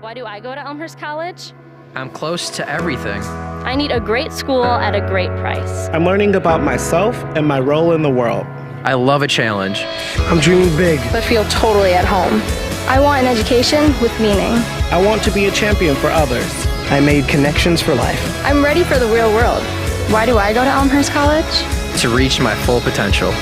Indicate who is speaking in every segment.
Speaker 1: Why do I go to Elmhurst College?
Speaker 2: I'm close to everything.
Speaker 1: I need a great school at a great price.
Speaker 3: I'm learning about myself and my role in the world.
Speaker 2: I love a challenge.
Speaker 3: I'm dreaming big.
Speaker 4: But feel totally at home. I want an education with meaning.
Speaker 3: I want to be a champion for others. I made connections for life.
Speaker 4: I'm ready for the real world. Why do I go to Elmhurst College?
Speaker 2: To reach my full potential.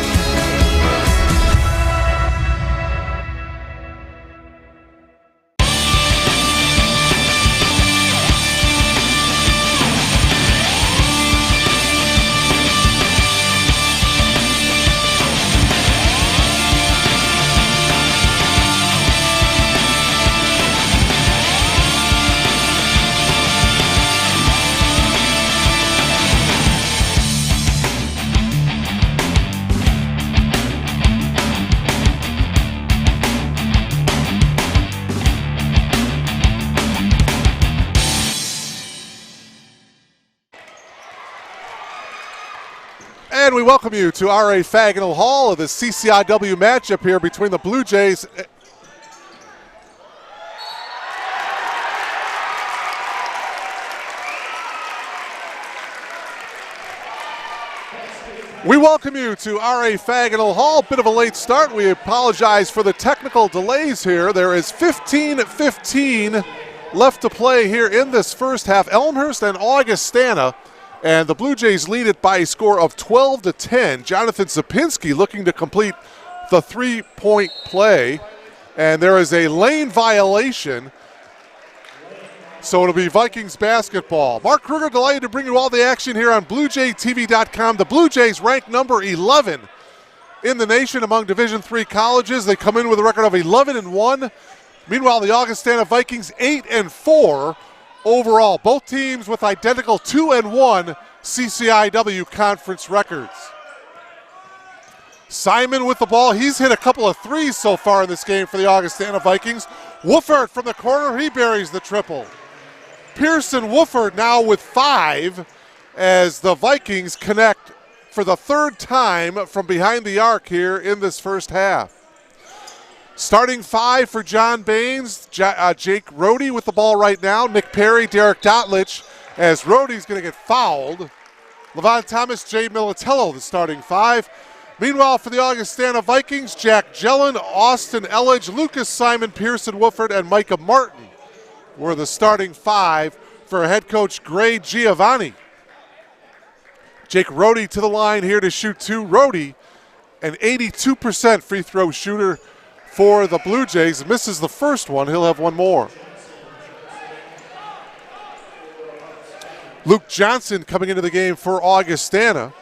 Speaker 5: And we welcome you to R.A. Fagnall Hall of the CCIW matchup here between the Blue Jays. We welcome you to R.A. Fagnall Hall. Bit of a late start. We apologize for the technical delays here. There is 15:15 left to play here in this first half. Elmhurst and Augustana. And the Blue Jays lead it by a score of 12-10. Jonathan Zapinski looking to complete the three-point play. And there is a lane violation. So it'll be Vikings basketball. Mark Kruger delighted to bring you all the action here on BlueJayTV.com. The Blue Jays rank number 11 in the nation among Division III colleges. They come in with a record of 11-1. Meanwhile, the Augustana Vikings 8-4. Overall, both teams with identical 2-1 CCIW conference records. Simon with the ball. He's hit a couple of threes so far in this game for the Augustana Vikings. Wooford from the corner. He buries the triple. Pearson Wooford now with 5 as the Vikings connect for the third time from behind the arc here in this first half. Starting 5 for John Baines, Jake Rohde with the ball right now. Nick Perry, Derek Dotlich, as Rohde's going to get fouled. Levon Thomas, Jay Militello, the starting 5. Meanwhile, for the Augustana Vikings, Jack Gellin, Austin Elledge, Lucas Simon, Pearson Wooford, and Micah Martin were the starting 5 for head coach Gray Giovanni. Jake Rohde to the line here to shoot 2. Rohde, an 82% free throw shooter for the Blue Jays. Misses the first one. He'll have one more. Luke Johnson coming into the game for Augustana.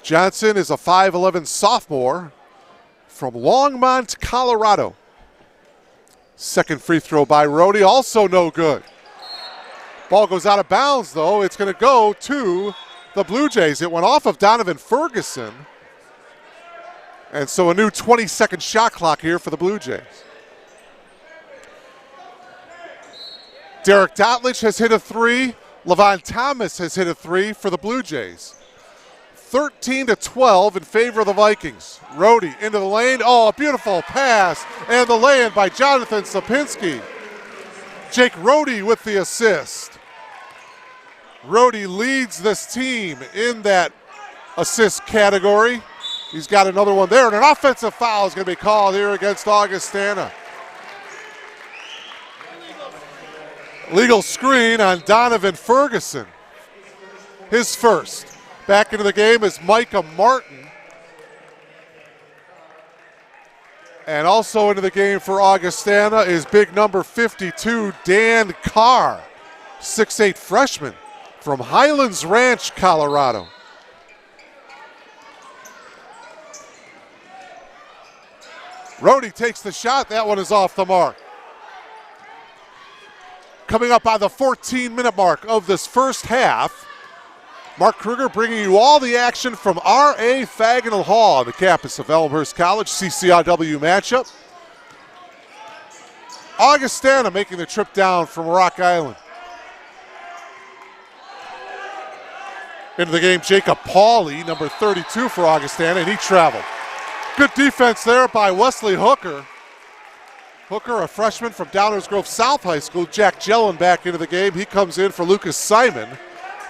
Speaker 5: Johnson is a 5'11 sophomore from Longmont, Colorado. Second free throw by Rohde, also no good. Ball goes out of bounds, though. It's going to go to the Blue Jays. It went off of Donovan Ferguson. And so a new 20-second shot clock here for the Blue Jays. Derek Dotlich has hit a 3. Levon Thomas has hit a 3 for the Blue Jays. 13-12 in favor of the Vikings. Rohde into the lane. Oh, a beautiful pass. And the lay-in by Jonathan Sapinski. Jake Rohde with the assist. Rohde leads this team in that assist category. He's got another one there, and an offensive foul is going to be called here against Augustana. Legal screen on Donovan Ferguson. His first. Back into the game is Micah Martin. And also into the game for Augustana is big number 52, Dan Carr, 6'8 freshman from Highlands Ranch, Colorado. Rohde takes the shot. That one is off the mark. Coming up on the 14-minute mark of this first half, Mark Kruger bringing you all the action from R.A. Fagnall Hall on the campus of Elmhurst College, CCIW matchup. Augustana making the trip down from Rock Island. Into the game, Jacob Pauly, number 32 for Augustana, and he traveled. Good defense there by Wesley Hooker. Hooker, a freshman from Downers Grove South High School. Jack Jellin back into the game. He comes in for Lucas Simon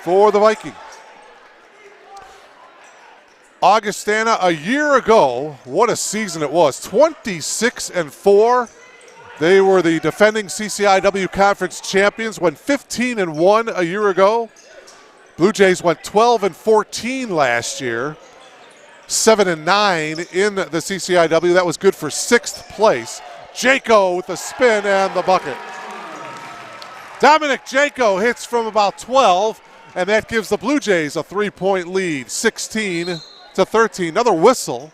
Speaker 5: for the Vikings. Augustana a year ago, what a season it was, 26-4. They were the defending CCIW Conference champions, went 15-1 a year ago. Blue Jays went 12-14 last year, 7-9 in the CCIW. That was good for 6th place. Jaco with the spin and the bucket. Dominic Jaco hits from about 12, and that gives the Blue Jays a 3-point lead, 16-13. Another whistle.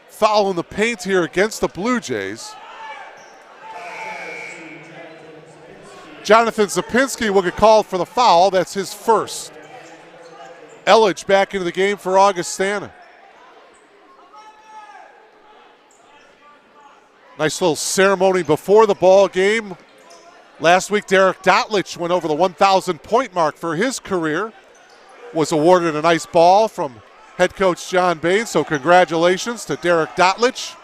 Speaker 5: Foul in the paint here against the Blue Jays. Jonathan Zapinski will get called for the foul. That's his first. Elledge back into the game for Augustana. Nice little ceremony before the ball game. Last week, Derek Dotlich went over the 1,000-point mark for his career. Was awarded a nice ball from head coach John Bain, so congratulations to Derek Dotlich.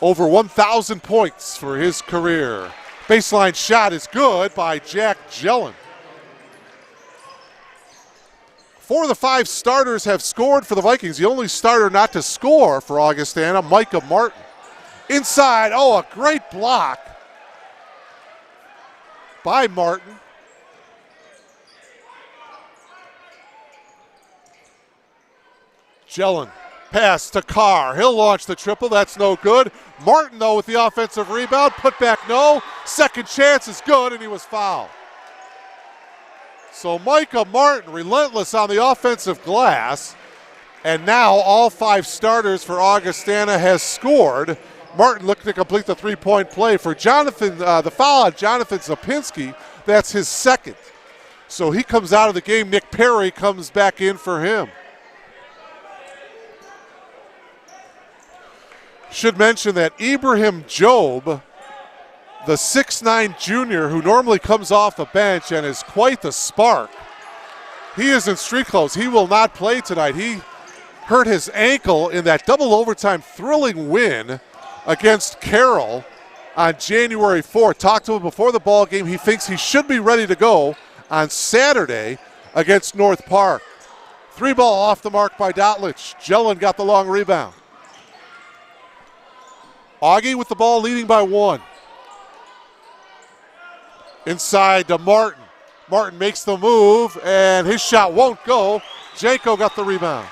Speaker 5: Over 1,000 points for his career. Baseline shot is good by Jack Jellin. 4 of the 5 starters have scored for the Vikings. The only starter not to score for Augustana, Micah Martin. Inside, oh, a great block by Martin. Jellin, pass to Carr. He'll launch the triple. That's no good. Martin, though, with the offensive rebound. Put back, no. Second chance is good, and he was fouled. So Micah Martin, relentless on the offensive glass. And now all 5 starters for Augustana has scored. Martin looking to complete the 3-point play. For Jonathan, the foul on Jonathan Zapinski, that's his second. So he comes out of the game. Nick Perry comes back in for him. Should mention that Ibrahim Job, the 6'9 junior who normally comes off the bench and is quite the spark, he is in street clothes. He will not play tonight. He hurt his ankle in that double overtime thrilling win against Carroll on January 4th. Talked to him before the ball game. He thinks he should be ready to go on Saturday against North Park. 3-ball off the mark by Dotlich. Jellin got the long rebound. Augie with the ball leading by 1. Inside to Martin. Martin makes the move, and his shot won't go. Jaco got the rebound.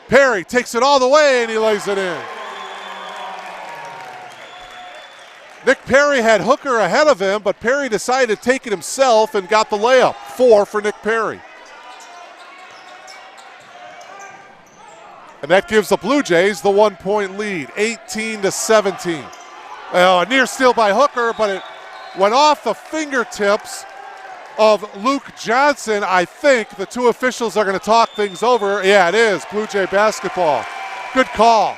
Speaker 5: Perry takes it all the way, and he lays it in. Nick Perry had Hooker ahead of him, but Perry decided to take it himself and got the layup. 4 for Nick Perry. And that gives the Blue Jays the 1-point lead, 18-17. A near steal by Hooker, but it went off the fingertips of Luke Johnson. I think the 2 officials are going to talk things over. Yeah, it is. Blue Jay basketball. Good call.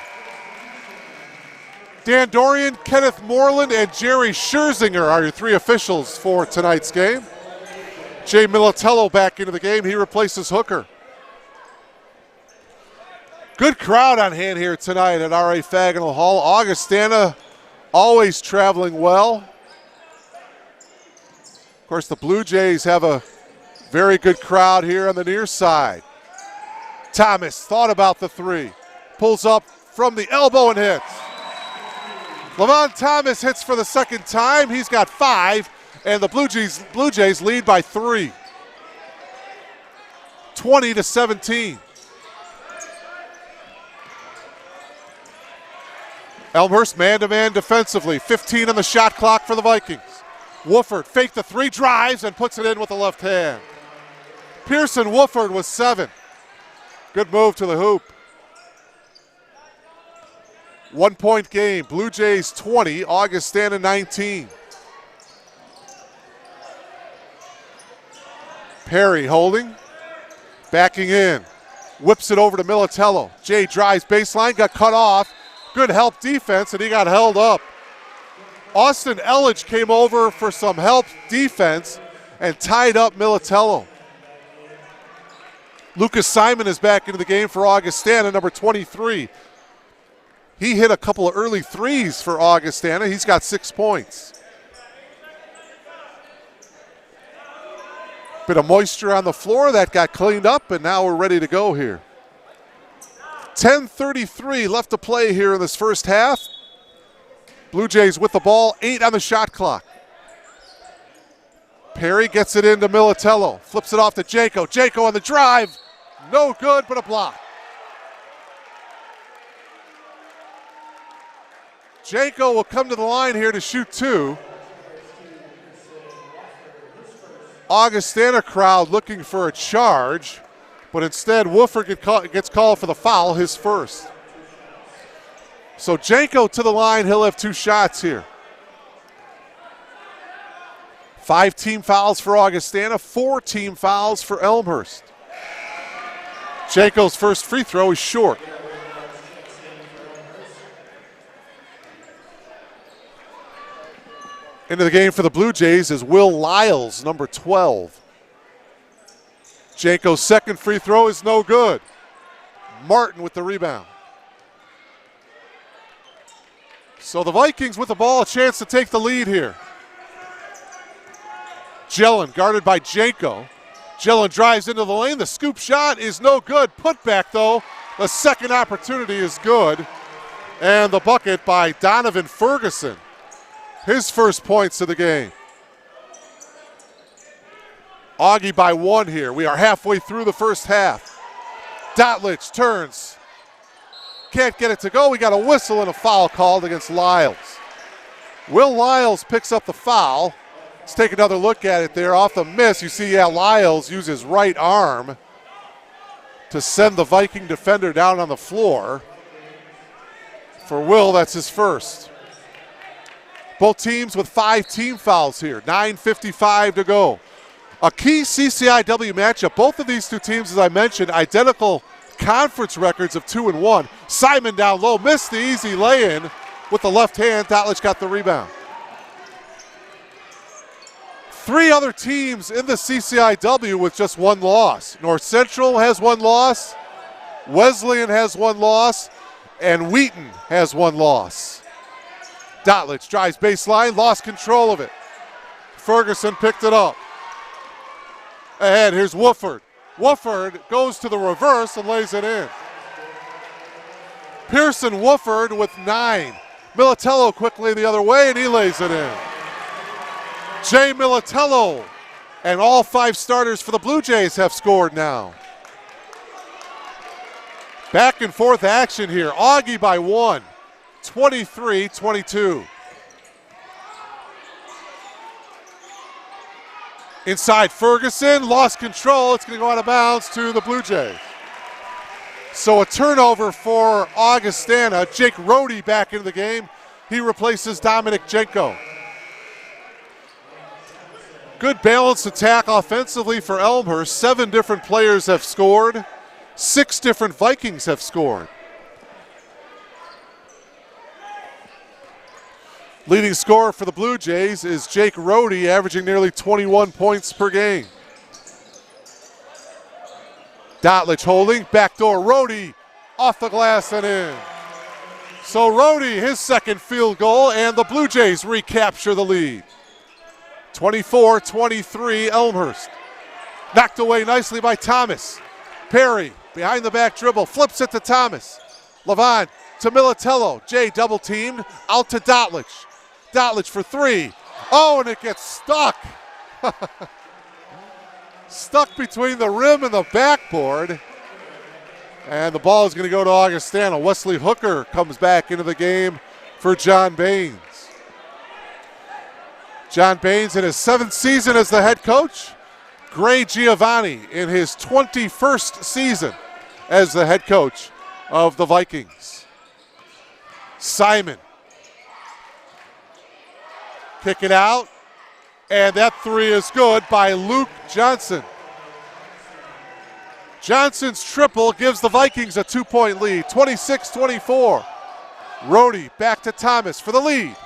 Speaker 5: Dan Dorian, Kenneth Moreland, and Jerry Scherzinger are your 3 officials for tonight's game. Jay Militello back into the game. He replaces Hooker. Good crowd on hand here tonight at R.A. Fagnall Hall. Augustana always traveling well. Of course, the Blue Jays have a very good crowd here on the near side. Thomas thought about the 3. Pulls up from the elbow and hits. Lavon Thomas hits for the second time. He's got 5, and the Blue Jays lead by 3. 20-17. Elmhurst man-to-man defensively. 15 on the shot clock for the Vikings. Wooford faked the 3, drives, and puts it in with the left hand. Pearson Wooford was 7. Good move to the hoop. 1-point game. Blue Jays 20, Augustana 19. Perry holding. Backing in. Whips it over to Militello. Jay drives baseline, got cut off. Good help defense, and he got held up. Austin Elledge came over for some help defense and tied up Militello. Lucas Simon is back into the game for Augustana, number 23. He hit a couple of early threes for Augustana. He's got 6 points. Bit of moisture on the floor. That got cleaned up, and now we're ready to go here. 10:33 left to play here in this first half. Blue Jays with the ball, 8 on the shot clock. Perry gets it into Militello, flips it off to Janko. Janko on the drive, no good, but a block. Janko will come to the line here to shoot 2. Augustana crowd looking for a charge, but instead Wooford gets called for the foul, his first. So Janko to the line, he'll have 2 shots here. 5 team fouls for Augustana, 4 team fouls for Elmhurst. Janko's first free throw is short. Into the game for the Blue Jays is Will Lyles, number 12. Janko's second free throw is no good. Martin with the rebound. So the Vikings with the ball, a chance to take the lead here. Jelen guarded by Janko. Jelen drives into the lane. The scoop shot is no good. Put back though. The second opportunity is good. And the bucket by Donovan Ferguson. His first points of the game. Augie by 1 here. We are halfway through the first half. Dotlich turns. Can't get it to go. We got a whistle and a foul called against Lyles. Will Lyles picks up the foul. Let's take another look at it there. Off the miss, you see, Lyles uses his right arm to send the Viking defender down on the floor. For Will, that's his first. Both teams with 5 team fouls here. 9:55 to go. A key CCIW matchup. Both of these 2 teams, as I mentioned, identical conference records of 2-1. Simon down low, missed the easy lay-in with the left hand. Dotlich got the rebound. 3 other teams in the CCIW with just 1 loss. North Central has 1 loss, Wesleyan has 1 loss, and Wheaton has 1 loss. Dotlich drives baseline, lost control of it. Ferguson picked it up. Ahead, here's Wooford. Wooford goes to the reverse and lays it in. Pearson Wooford with 9. Militello quickly the other way, and he lays it in. Jay Militello and all 5 starters for the Blue Jays have scored now. Back and forth action here. Augie by 1, 23-22. Inside Ferguson, lost control. It's going to go out of bounds to the Blue Jays. So a turnover for Augustana. Jake Rohde back into the game. He replaces Dominic Janko. Good balanced attack offensively for Elmhurst. 7 different players have scored. 6 different Vikings have scored. Leading scorer for the Blue Jays is Jake Rohde, averaging nearly 21 points per game. Dotlich holding, backdoor Rohde, off the glass and in. So Rohde, his second field goal, and the Blue Jays recapture the lead. 24-23 Elmhurst. Knocked away nicely by Thomas. Perry, behind the back dribble, flips it to Thomas. Levant to Militello. Jay double teamed, out to Dotlich. Dotlich for 3. Oh, and it gets stuck. Stuck between the rim and the backboard. And the ball is going to go to Augustana. Wesley Hooker comes back into the game for John Baines. John Baines in his 7th season as the head coach. Gray Giovanni in his 21st season as the head coach of the Vikings. Simon. Kick it out. And that 3 is good by Luke Johnson. Johnson's triple gives the Vikings a 2-point lead, 26-24. Rohde back to Thomas for the lead.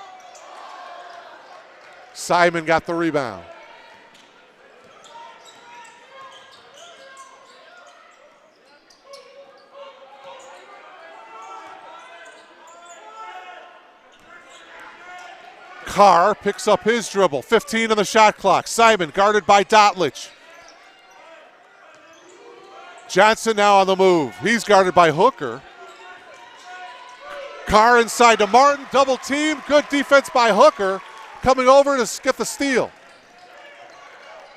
Speaker 5: Simon got the rebound. Carr picks up his dribble. 15 on the shot clock. Simon guarded by Dotlich. Johnson now on the move. He's guarded by Hooker. Carr inside to Martin. Double team. Good defense by Hooker. Coming over to get the steal.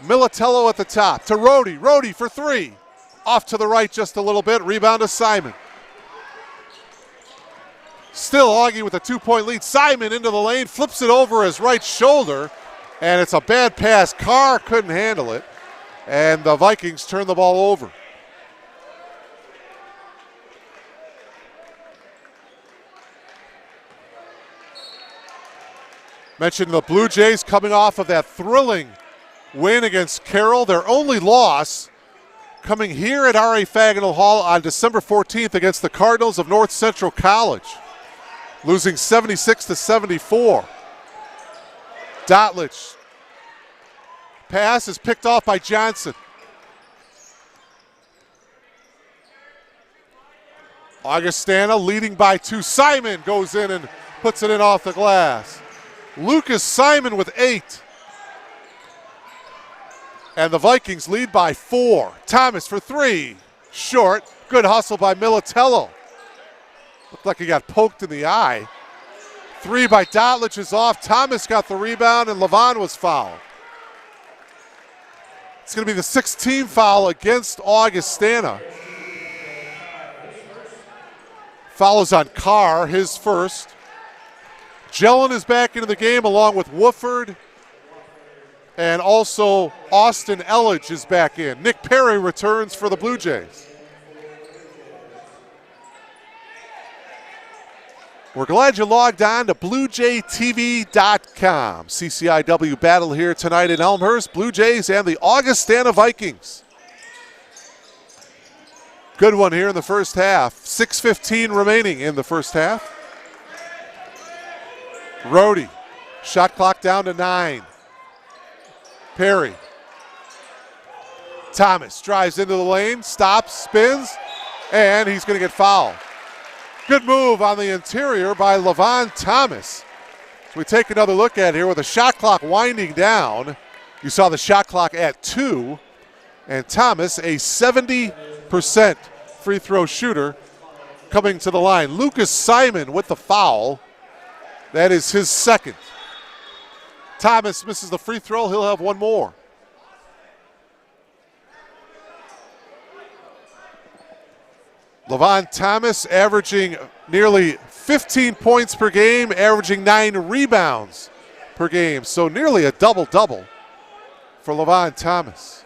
Speaker 5: Militello at the top to Rhodey. Rhodey for three. Off to the right just a little bit. Rebound to Simon. Still Augie with a 2-point lead. Simon into the lane. Flips it over his right shoulder. And it's a bad pass. Carr couldn't handle it. And the Vikings turn the ball over. Mentioned the Blue Jays coming off of that thrilling win against Carroll. Their only loss coming here at R.A. Fagenal Hall on December 14th against the Cardinals of North Central College, losing 76-74. Dotlich. Pass is picked off by Johnson. Augustana leading by 2. Simon goes in and puts it in off the glass. Lucas Simon with 8. And the Vikings lead by 4. Thomas for 3. Short. Good hustle by Militello. Looked like he got poked in the eye. 3 by Dotlich is off. Thomas got the rebound and Levon was fouled. It's going to be the 6th team foul against Augustana. Follows on Carr, his first. Jellin is back into the game along with Wooford. And also Austin Elledge is back in. Nick Perry returns for the Blue Jays. We're glad you logged on to BlueJayTV.com. CCIW battle here tonight in Elmhurst. Blue Jays and the Augustana Vikings. Good one here in the first half. 6:15 remaining in the first half. Rhodey, shot clock down to 9. Perry. Thomas drives into the lane, stops, spins, and he's going to get fouled. Good move on the interior by Levon Thomas. So we take another look at it here with the shot clock winding down. You saw the shot clock at 2, and Thomas, a 70% free throw shooter, coming to the line. Lucas Simon with the foul. That is his second. Thomas misses the free throw. He'll have one more. Levon Thomas averaging nearly 15 points per game, averaging 9 rebounds per game. So nearly a double-double for Levon Thomas.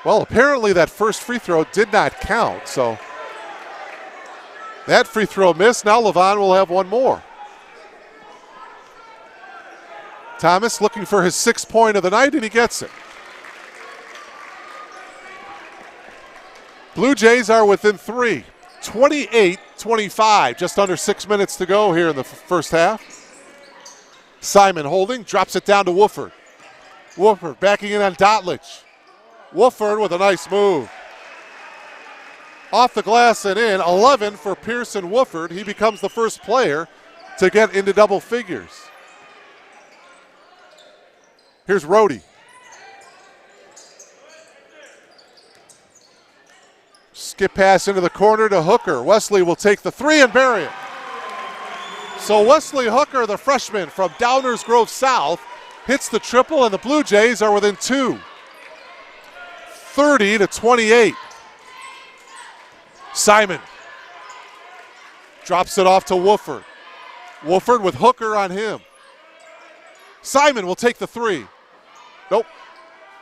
Speaker 5: Well, apparently that first free throw did not count, so that free throw missed. Now Levon will have one more. Thomas looking for his 6th point of the night, and he gets it. Blue Jays are within 3, 28-25, just under 6 minutes to go here in the first half. Simon holding, drops it down to Wooford. Wooford backing in on Dotlich. Wooford with a nice move. Off the glass and in, 11 for Pearson Wooford. He becomes the first player to get into double figures. Here's Rhodey. Skip pass into the corner to Hooker. Wesley will take the 3 and bury it. So Wesley Hooker, the freshman from Downers Grove South, hits the triple, and the Blue Jays are within 2. 30-28. Simon drops it off to Wooford. Wooford with Hooker on him. Simon will take the 3. Nope.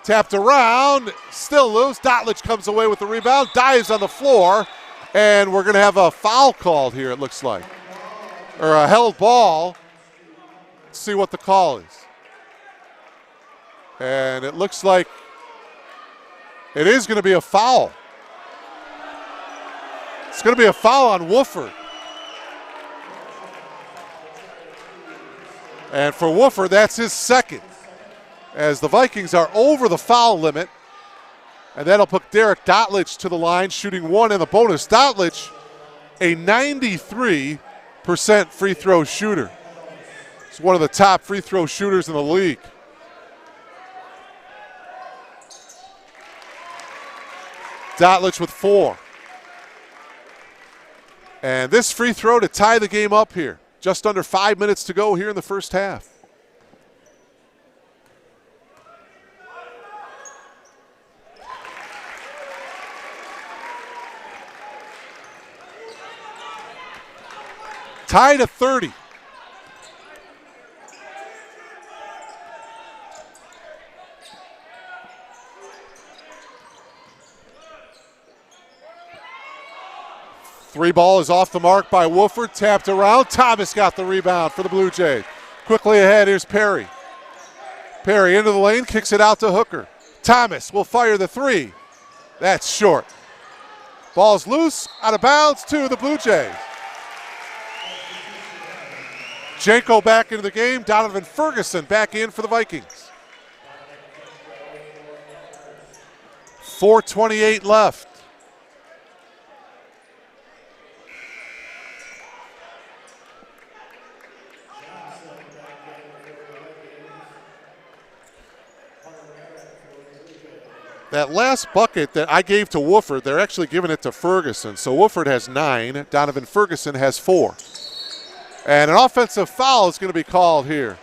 Speaker 5: Tapped around, still loose. Dotlich comes away with the rebound, dives on the floor, and we're going to have a foul called here, it looks like. Or a held ball. Let's see what the call is. And it looks like it is going to be a foul. It's going to be a foul on Wooford. And for Wooford, that's his second, as the Vikings are over the foul limit. And that'll put Derek Dotlich to the line, shooting 1 in the bonus. Dotlich a 93% free throw shooter. He's one of the top free throw shooters in the league. Dotlich with 4. And this free throw to tie the game up here. Just under 5 minutes to go here in the first half. Tied at 30. Three ball is off the mark by Wooford, tapped around. Thomas got the rebound for the Blue Jays. Quickly ahead, here's Perry. Perry into the lane, kicks it out to Hooker. Thomas will fire the 3. That's short. Ball's loose, out of bounds to the Blue Jays. Janko back into the game. Donovan Ferguson back in for the Vikings. 4:28 left. That last bucket that I gave to Wooford, they're actually giving it to Ferguson. So Wooford has 9, Donovan Ferguson has 4. And an offensive foul is going to be called here.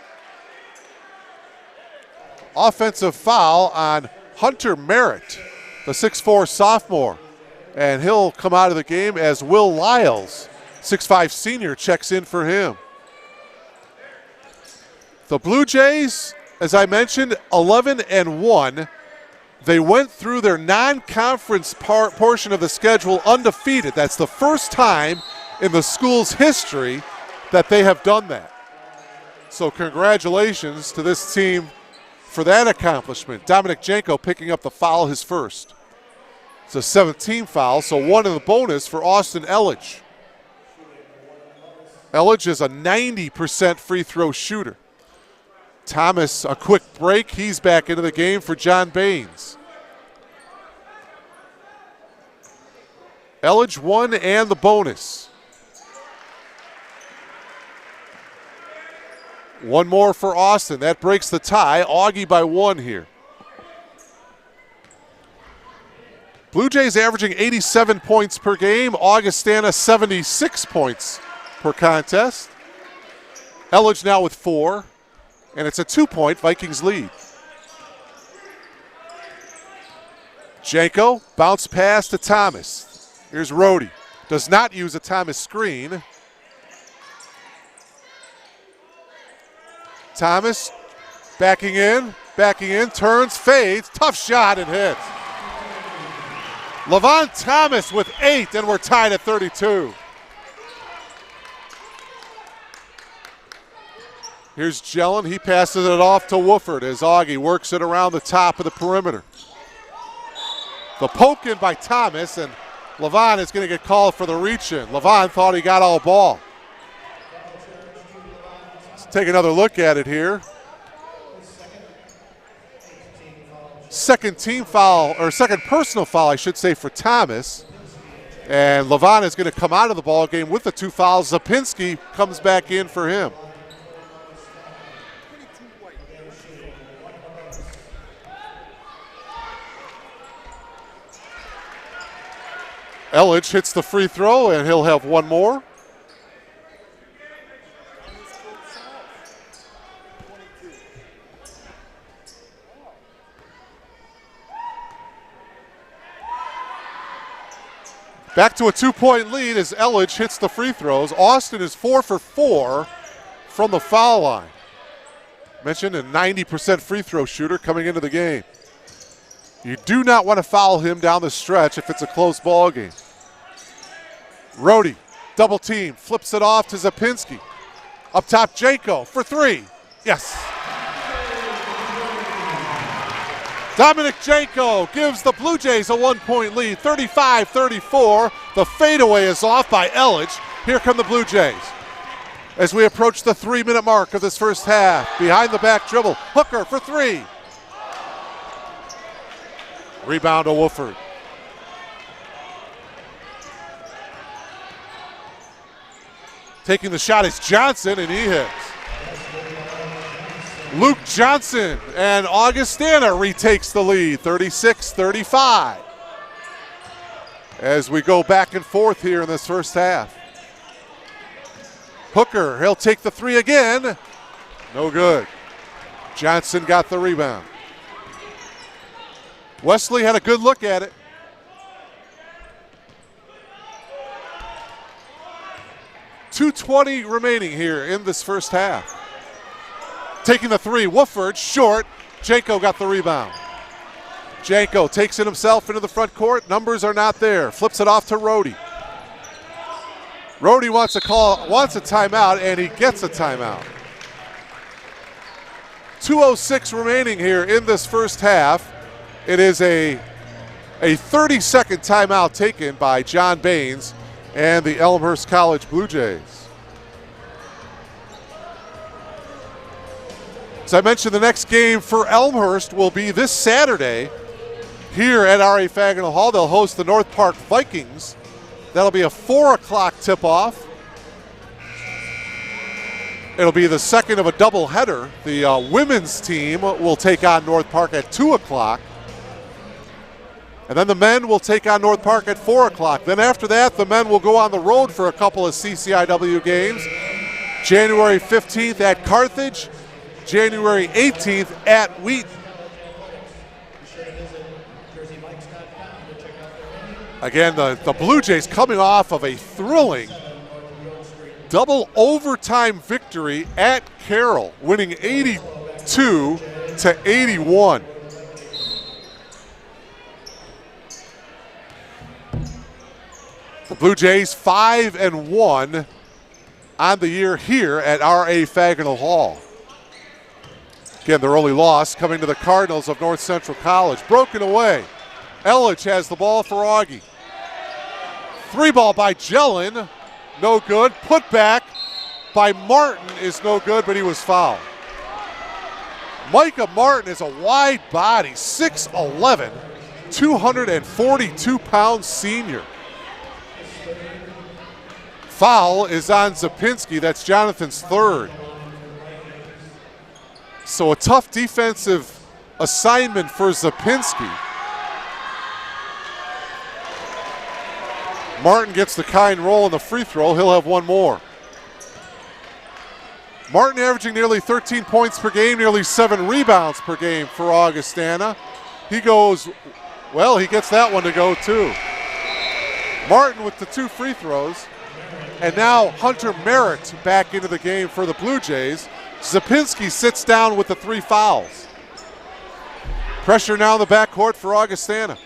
Speaker 5: Offensive foul on Hunter Merritt, the 6'4 sophomore. And he'll come out of the game as Will Lyles, 6'5 senior, checks in for him. The Blue Jays, as I mentioned, 11-1. They went through their non-conference portion of the schedule undefeated. That's the first time in the school's history that they have done that. So congratulations to this team for that accomplishment. Dominic Janko picking up the foul, his first. It's a 17 foul, so 1 in the bonus for Austin Elledge. Elledge is a 90% free throw shooter. Thomas, a quick break. He's back into the game for John Baines. Elledge 1 and the bonus. One more for Austin. That breaks the tie. Augie by 1 here. Blue Jays averaging 87 points per game. Augustana 76 points per contest. Elledge now with 4. And it's a 2-point Vikings lead. Janko, bounce pass to Thomas. Here's Rohde. Does not use a Thomas screen. Thomas backing in, turns, fades. Tough shot and hits. Levon Thomas with 8, and we're tied at 32. Here's Jelen. He passes it off to Wooford as Augie works it around the top of the perimeter. The poke in by Thomas, and Levon is going to get called for the reach in. Levon thought he got all ball. Let's take another look at it here. Second team foul, or second personal foul, I should say, for Thomas. And Levon is going to come out of the ball game with the 2 fouls. Zapinski comes back in for him. Elledge hits the free throw, and he'll have 1 more. Back to a 2-point lead as Elledge hits the free throws. Austin is 4 for 4 from the foul line. Mentioned a 90% free throw shooter coming into the game. You do not want to foul him down the stretch if it's a close ball game. Rohde, double team, flips it off to Zapinski. Up top, Janko for 3. Yes. Dominic Janko gives the Blue Jays a 1-point lead, 35-34. The fadeaway is off by Elledge. Here come the Blue Jays. As we approach the 3-minute mark of this first half, behind the back dribble, Hooker for 3. Rebound to Wooford. Taking the shot is Johnson, and he hits. Luke Johnson, and Augustana retakes the lead, 36-35. As we go back and forth here in this first half. Hooker, he'll take the three again. No good. Johnson got the rebound. Wesley had a good look at it. .220 remaining here in this first half. Taking the three, Wooford, short. Janko got the rebound. Janko takes it himself into the front court. Numbers are not there. Flips it off to Rhodey. Rhodey wants a timeout, and he gets a timeout. 2:06 remaining here in this first half. It is a 30-second timeout taken by John Baines and the Elmhurst College Blue Jays. As I mentioned, the next game for Elmhurst will be this Saturday here at R.A. Fagnall Hall. They'll host the North Park Vikings. That'll be a 4 o'clock tip-off. It'll be the second of a doubleheader. The women's team will take on North Park at 2 o'clock. And then the men will take on North Park at 4 o'clock. Then after that, the men will go on the road for a couple of CCIW games. January 15th at Carthage, January 18th at Wheaton. Again, the Blue Jays coming off of a thrilling double overtime victory at Carroll, winning 82-81. The Blue Jays 5-1 on the year here at R.A. Fagnall Hall. Again, their only loss coming to the Cardinals of North Central College. Broken away. Ellich has the ball for Augie. Three ball by Jellin, no good. Put back by Martin is no good, but he was fouled. Micah Martin is a wide body, 6'11", 242-pound senior. Foul is on Zapinski. That's Jonathan's third. So a tough defensive assignment for Zapinski. Martin gets the kind roll in the free throw. He'll have one more. Martin averaging nearly 13 points per game, nearly 7 rebounds per game for Augustana. He goes, well, he gets that one to go too. Martin with the 2 free throws. And now Hunter Merritt back into the game for the Blue Jays. Zapinski sits down with the 3 fouls. Pressure now in the backcourt for Augustana.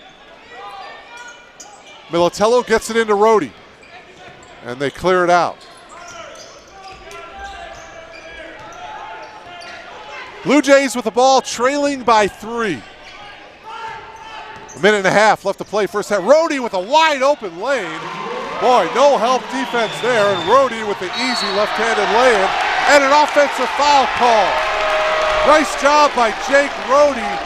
Speaker 5: Militello gets it into Rhodey, and they clear it out. Blue Jays with the ball, trailing by 3. A minute and a half left to play first half. Rhodey with a wide open lane. Boy, no help defense there, and Rhodey with the easy left-handed lay-in, and an offensive foul call. Nice job by Jake Rhodey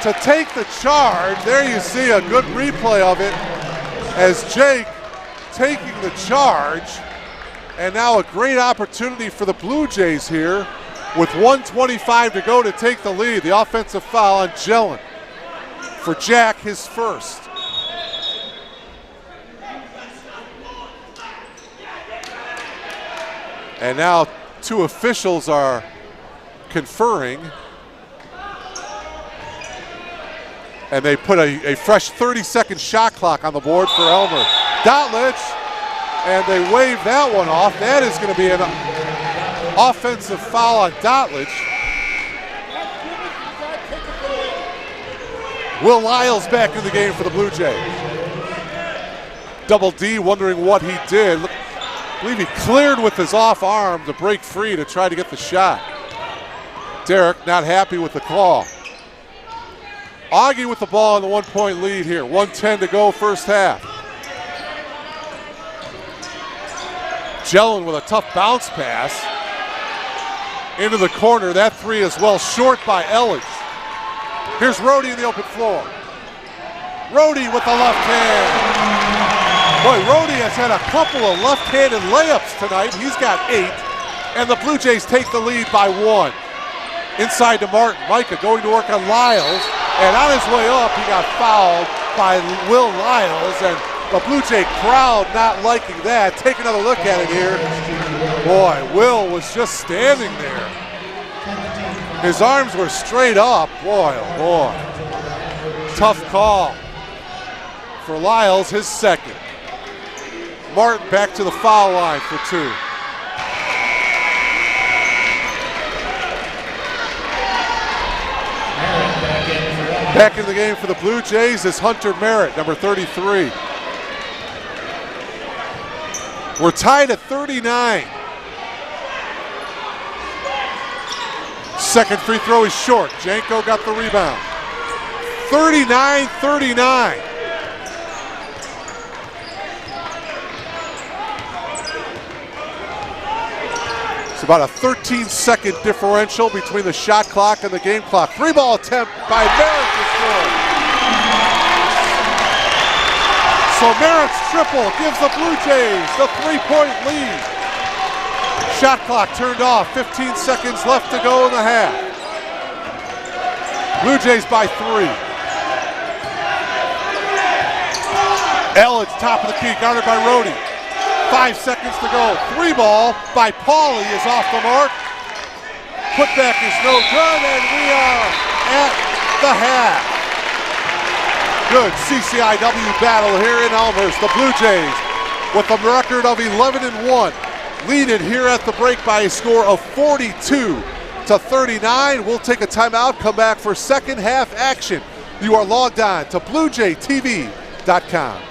Speaker 5: to take the charge. There you see a good replay of it as Jake taking the charge. And now a great opportunity for the Blue Jays here with 1:25 to go to take the lead. The offensive foul on Jellin for Jack, his first. And now 2 officials are conferring. And they put a fresh 30-second shot clock on the board for Elmer. Dotlich, and they wave that one off. That is going to be an offensive foul on Dotlich. Will Lyles back in the game for the Blue Jays. Double D wondering what he did. I believe he cleared with his off arm to break free to try to get the shot. Derek not happy with the call. Augie with the ball in the 1-point lead here. 1:10 to go first half. Jellin with a tough bounce pass into the corner. That 3 is well short by Ellich. Here's Rhodey in the open floor. Rhodey with the left hand. Boy, Rhodey has had a couple of left-handed layups tonight. He's got 8, and the Blue Jays take the lead by 1. Inside to Martin. Micah going to work on Lyles, and on his way up, he got fouled by Will Lyles, and the Blue Jay crowd not liking that. Take another look at it here. Boy, Will was just standing there. His arms were straight up. Boy, oh boy. Tough call for Lyles, his second. Martin back to the foul line for 2. Back in the game for the Blue Jays is Hunter Merritt, number 33. We're tied at 39. Second free throw is short. Janko got the rebound. 39-39. It's about a 13-second differential between the shot clock and the game clock. 3-ball attempt by Merritt to score. So Merritt's triple gives the Blue Jays the 3-point lead. Shot clock turned off, 15 seconds left to go in the half. Blue Jays by 3. Elledge, top of the key, guarded by Rhodey. 5 seconds to go. 3-ball by Pauly is off the mark. Putback is no good, and we are at the half. Good CCIW battle here in Elmhurst. The Blue Jays, with a record of 11-1, lead it here at the break by a score of 42-39. We'll take a timeout, come back for second half action. You are logged on to BlueJayTV.com.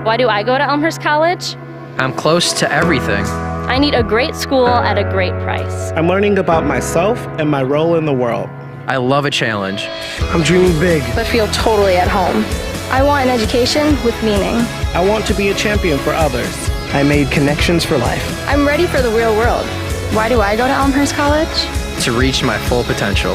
Speaker 1: Why do I go to Elmhurst College?
Speaker 2: I'm close to everything.
Speaker 1: I need a great school at a great price.
Speaker 3: I'm learning about myself and my role in the world.
Speaker 2: I love a challenge.
Speaker 3: I'm dreaming big.
Speaker 4: but feel totally at home. I want an education with meaning.
Speaker 3: I want to be a champion for others. I made connections for life.
Speaker 4: I'm ready for the real world. Why do I go to Elmhurst College?
Speaker 2: To reach my full potential.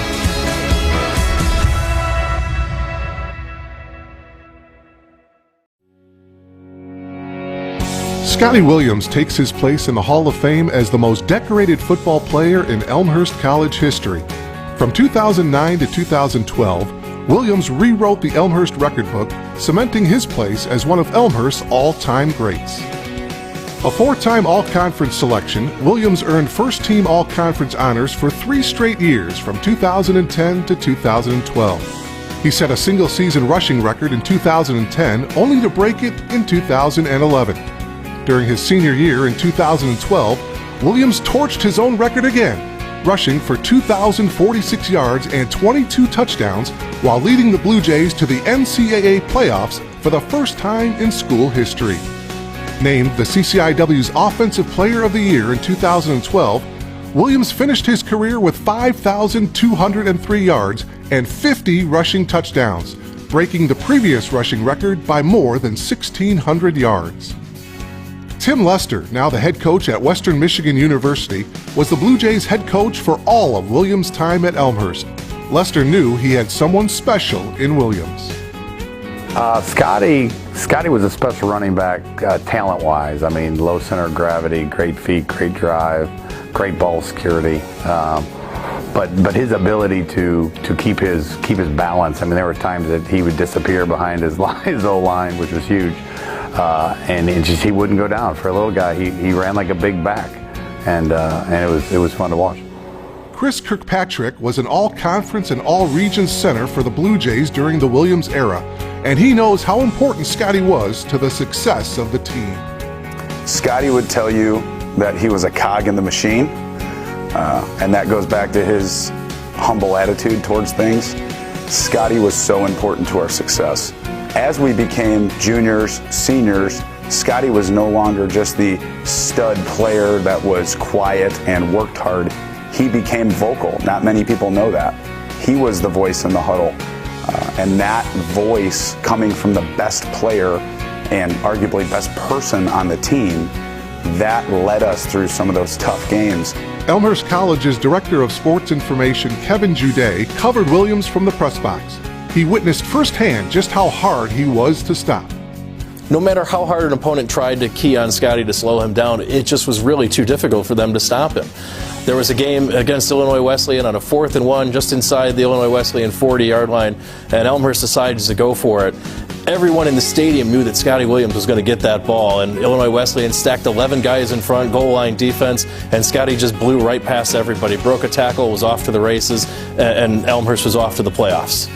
Speaker 6: Scotty Williams takes his place in the Hall of Fame as the most decorated football player in Elmhurst College history. From 2009 to 2012, Williams rewrote the Elmhurst record book, cementing his place as one of Elmhurst's all-time greats. A 4-time All-Conference selection, Williams earned first-team All-Conference honors for 3 straight years from 2010 to 2012. He set a single-season rushing record in 2010, only to break it in 2011. During his senior year in 2012, Williams torched his own record again, rushing for 2,046 yards and 22 touchdowns while leading the Blue Jays to the NCAA playoffs for the first time in school history. Named the CCIW's Offensive Player of the Year in 2012, Williams finished his career with 5,203 yards and 50 rushing touchdowns, breaking the previous rushing record by more than 1,600 yards. Tim Lester, now the head coach at Western Michigan University, was the Blue Jays head coach for all of Williams' time at Elmhurst. Lester knew he had someone special in Williams.
Speaker 7: Scotty was a special running back talent-wise. I mean, low center of gravity, great feet, great drive, great ball security. But his ability to keep his balance. I mean, there were times that he would disappear behind his O-line, which was huge. And he wouldn't go down. For a little guy, he ran like a big back, and it was fun to watch.
Speaker 6: Chris Kirkpatrick was an all-conference and all-regions center for the Blue Jays during the Williams era, and he knows how important Scotty was to the success of the team.
Speaker 8: Scotty would tell you that he was a cog in the machine, And that goes back to his humble attitude towards things. Scotty was so important to our success. As we became juniors, seniors, Scotty was no longer just the stud player that was quiet and worked hard. He became vocal. Not many people know that. He was the voice in the huddle. And that voice coming from the best player and arguably best person on the team, that led us through some of those tough games.
Speaker 6: Elmhurst College's Director of Sports Information, Kevin Juday, covered Williams from the press box. He witnessed firsthand just how hard he was to stop.
Speaker 9: No matter how hard an opponent tried to key on Scotty to slow him down, it just was really too difficult for them to stop him. There was a game against Illinois Wesleyan on a 4th and 1 just inside the Illinois Wesleyan 40-yard line, and Elmhurst decided to go for it. Everyone in the stadium knew that Scotty Williams was going to get that ball, and Illinois Wesleyan stacked 11 guys in front, goal line defense, and Scotty just blew right past everybody, broke a tackle, was off to the races, and Elmhurst was off to the playoffs.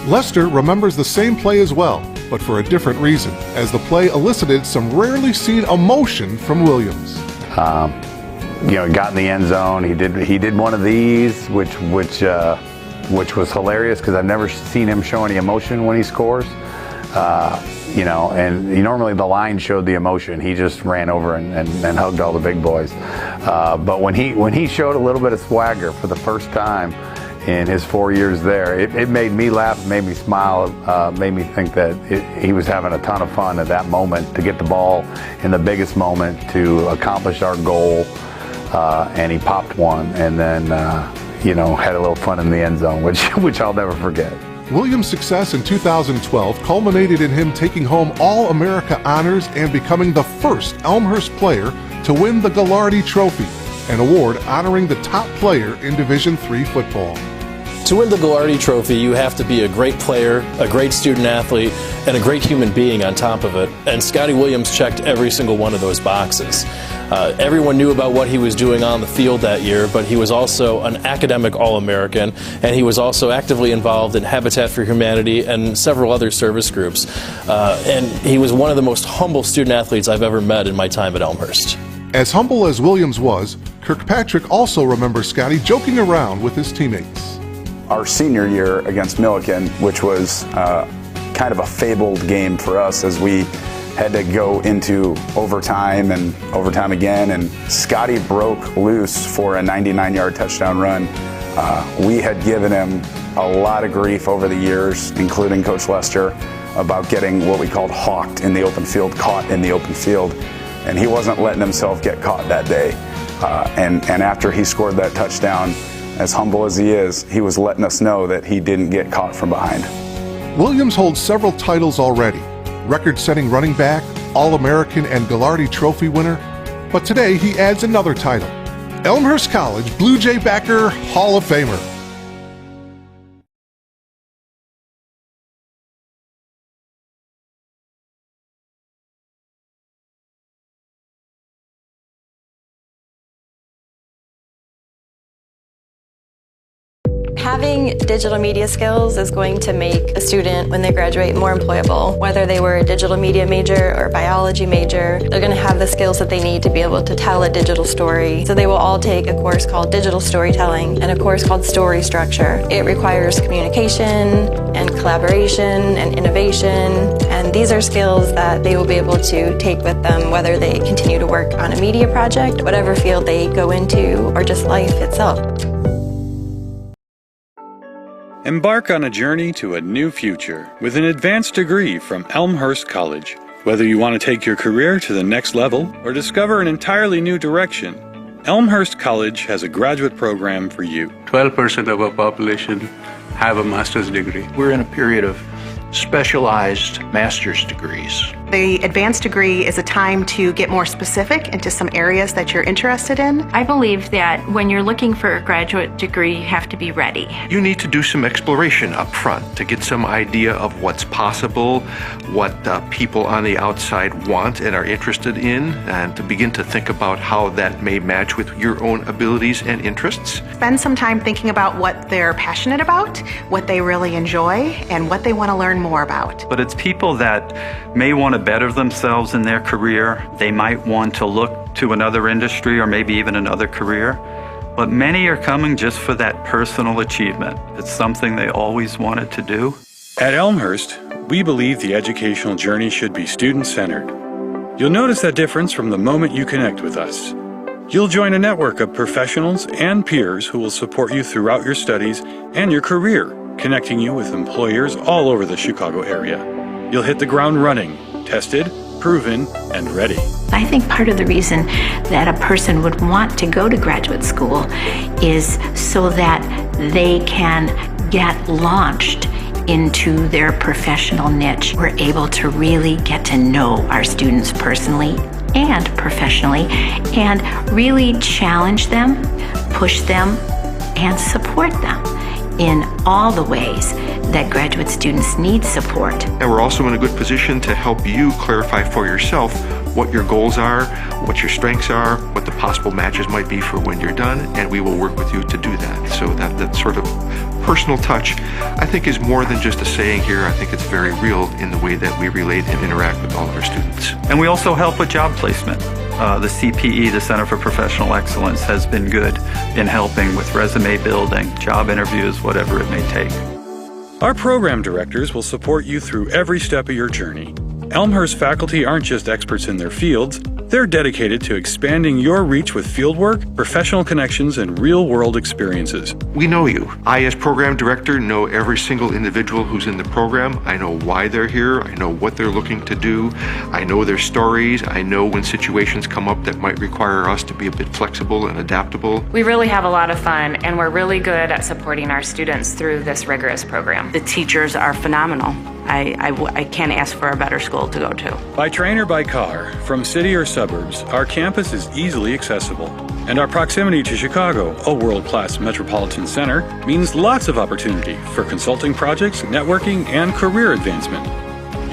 Speaker 6: Lester remembers the same play as well, but for a different reason, as the play elicited some rarely seen emotion from Williams.
Speaker 7: Got in the end zone. He did one of these, which was hilarious because I've never seen him show any emotion when he scores. And normally the line showed the emotion. He just ran over and hugged all the big boys. But when he showed a little bit of swagger for the first time in his 4 years there, it made me laugh, made me smile, made me think that he was having a ton of fun at that moment to get the ball in the biggest moment to accomplish our goal. And he popped one and then, had a little fun in the end zone, which I'll never forget.
Speaker 6: Williams' success in 2012 culminated in him taking home All-America honors and becoming the first Elmhurst player to win the Ghilardi Trophy, an award honoring the top player in Division III football.
Speaker 9: To win the Ghilardi Trophy, you have to be a great player, a great student athlete, and a great human being on top of it. And Scotty Williams checked every single one of those boxes. Everyone knew about what he was doing on the field that year, but he was also an academic All-American, and he was also actively involved in Habitat for Humanity and several other service groups. And he was one of the most humble student athletes I've ever met in my time at Elmhurst.
Speaker 6: As humble as Williams was, Kirkpatrick also remembers Scotty joking around with his teammates.
Speaker 8: Our senior year against Milliken, which was kind of a fabled game for us as we had to go into overtime and overtime again, and Scotty broke loose for a 99-yard touchdown run. We had given him a lot of grief over the years, including Coach Lester, about getting what we called hawked in the open field, caught in the open field, and he wasn't letting himself get caught that day. And after he scored that touchdown, as humble as he is, he was letting us know that he didn't get caught from behind.
Speaker 6: Williams holds several titles already: record-setting running back, All-American and Ghilardi Trophy winner. But today he adds another title: Elmhurst College Blue Jay backer Hall of Famer.
Speaker 4: Having digital media skills is going to make a student, when they graduate, more employable. Whether they were a digital media major or a biology major, they're going to have the skills that they need to be able to tell a digital story. So they will all take a course called Digital Storytelling and a course called Story Structure. It requires communication and collaboration and innovation, and these are skills that they will be able to take with them whether they continue to work on a media project, whatever field they go into, or just life itself.
Speaker 10: Embark on a journey to a new future with an advanced degree from Elmhurst College. Whether you want to take your career to the next level or discover an entirely new direction, Elmhurst College has a graduate program for you.
Speaker 11: 12% of our population have a master's degree. We're in a period of specialized master's degrees.
Speaker 12: The advanced degree is a time to get more specific into some areas that you're interested in.
Speaker 13: I believe that when you're looking for a graduate degree, you have to be ready.
Speaker 11: You need to do some exploration up front to get some idea of what's possible, what people on the outside want and are interested in, and to begin to think about how that may match with your own abilities and interests.
Speaker 12: Spend some time thinking about what they're passionate about, what they really enjoy, and what they want to learn more about.
Speaker 14: But it's people that may want to better themselves in their career. They might want to look to another industry or maybe even another career. but many are coming just for that personal achievement. It's something they always wanted to do.
Speaker 10: At Elmhurst, we believe the educational journey should be student-centered. You'll notice that difference from the moment you connect with us. You'll join a network of professionals and peers who will support you throughout your studies and your career, connecting you with employers all over the Chicago area. You'll hit the ground running, tested, proven, and ready.
Speaker 13: I think part of the reason that a person would want to go to graduate school is so that they can get launched into their professional niche. We're able to really get to know our students personally and professionally and really challenge them, push them, and support them in all the ways that graduate students need support.
Speaker 11: And we're also in a good position to help you clarify for yourself what your goals are, what your strengths are, what the possible matches might be for when you're done, and we will work with you to do that. So that sort of personal touch, I think, is more than just a saying here. I think it's very real in the way that we relate and interact with all of our students.
Speaker 14: And we also help with job placement. The CPE, the Center for Professional Excellence, has been good in helping with resume building, job interviews, whatever it may take.
Speaker 10: Our program directors will support you through every step of your journey. Elmhurst faculty aren't just experts in their fields, they're dedicated to expanding your reach with fieldwork, professional connections, and real-world experiences.
Speaker 11: We know you. I, as program director, know every single individual who's in the program. I know why they're here. I know what they're looking to do. I know their stories. I know when situations come up that might require us to be a bit flexible and adaptable.
Speaker 15: We really have a lot of fun, and we're really good at supporting our students through this rigorous program.
Speaker 16: The teachers are phenomenal. I can't ask for a better school to go to.
Speaker 10: By train or by car, from city or suburbs, our campus is easily accessible. And our proximity to Chicago, a world-class metropolitan center, means lots of opportunity for consulting projects, networking, and career advancement.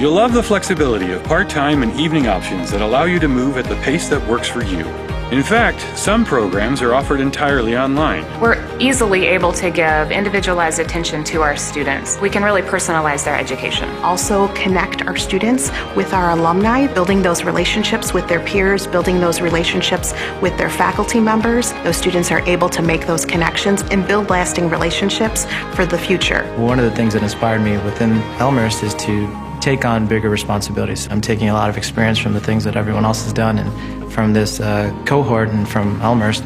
Speaker 10: You'll love the flexibility of part-time and evening options that allow you to move at the pace that works for you. In fact, some programs are offered entirely online.
Speaker 15: We're easily able to give individualized attention to our students. We can really personalize their education.
Speaker 12: Also connect our students with our alumni, building those relationships with their peers, building those relationships with their faculty members. Those students are able to make those connections and build lasting relationships for the future.
Speaker 17: One of the things that inspired me within Elmhurst is to take on bigger responsibilities. I'm taking a lot of experience from the things that everyone else has done and from this cohort and from Elmhurst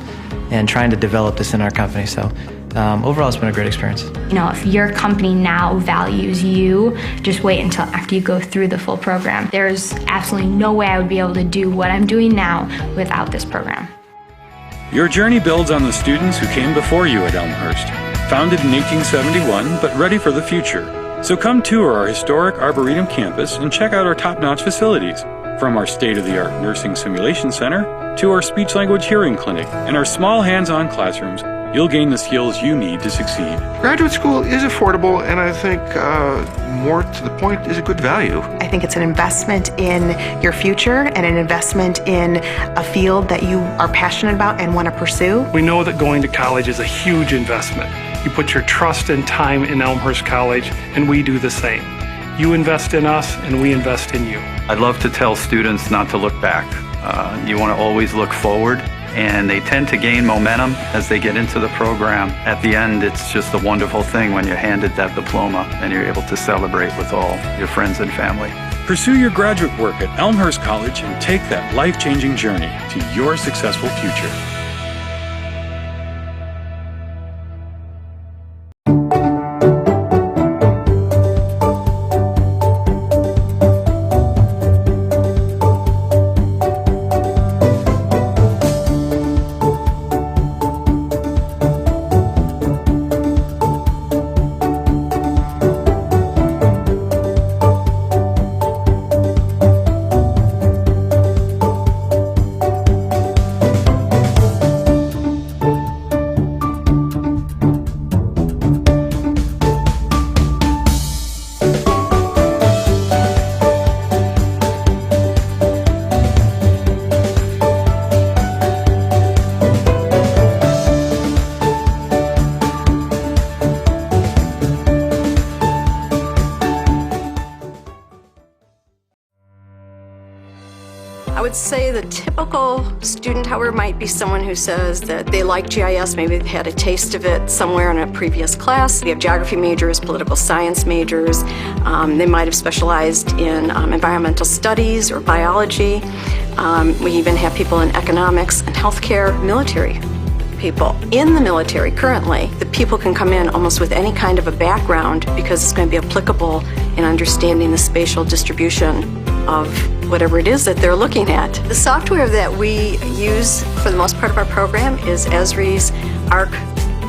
Speaker 17: and trying to develop this in our company. So overall, it's been a great experience.
Speaker 18: You know, if your company now values you, just wait until after you go through the full program. There's absolutely no way I would be able to do what I'm doing now without this program.
Speaker 10: Your journey builds on the students who came before you at Elmhurst, founded in 1871 but ready for the future. So come tour our historic Arboretum campus and check out our top-notch facilities, from our state-of-the-art nursing simulation center to our speech-language hearing clinic and our small hands-on classrooms. You'll gain the skills you need to succeed.
Speaker 11: Graduate school is affordable, and I think more to the point is a good value.
Speaker 12: I think it's an investment in your future and an investment in a field that you are passionate about and want to pursue.
Speaker 19: We know that going to college is a huge investment. You put your trust and time in Elmhurst College, and we do the same. You invest in us, and we invest in you.
Speaker 14: I'd love to tell students not to look back. You want to always look forward, and they tend to gain momentum as they get into the program. At the end, it's just a wonderful thing when you're handed that diploma and you're able to celebrate with all your friends and family.
Speaker 10: Pursue your graduate work at Elmhurst College and take that life-changing journey to your successful future.
Speaker 20: say the typical student, however, might be someone who says that they like GIS, maybe they've had a taste of it somewhere in a previous class. We have geography majors, political science majors. They might have specialized in environmental studies or biology. We even have people in economics and healthcare, military people. In the military currently, the people can come in almost with any kind of a background because it's going to be applicable in understanding the spatial distribution of whatever it is that they're looking at. The software that we use for the most part of our program is Esri's ARC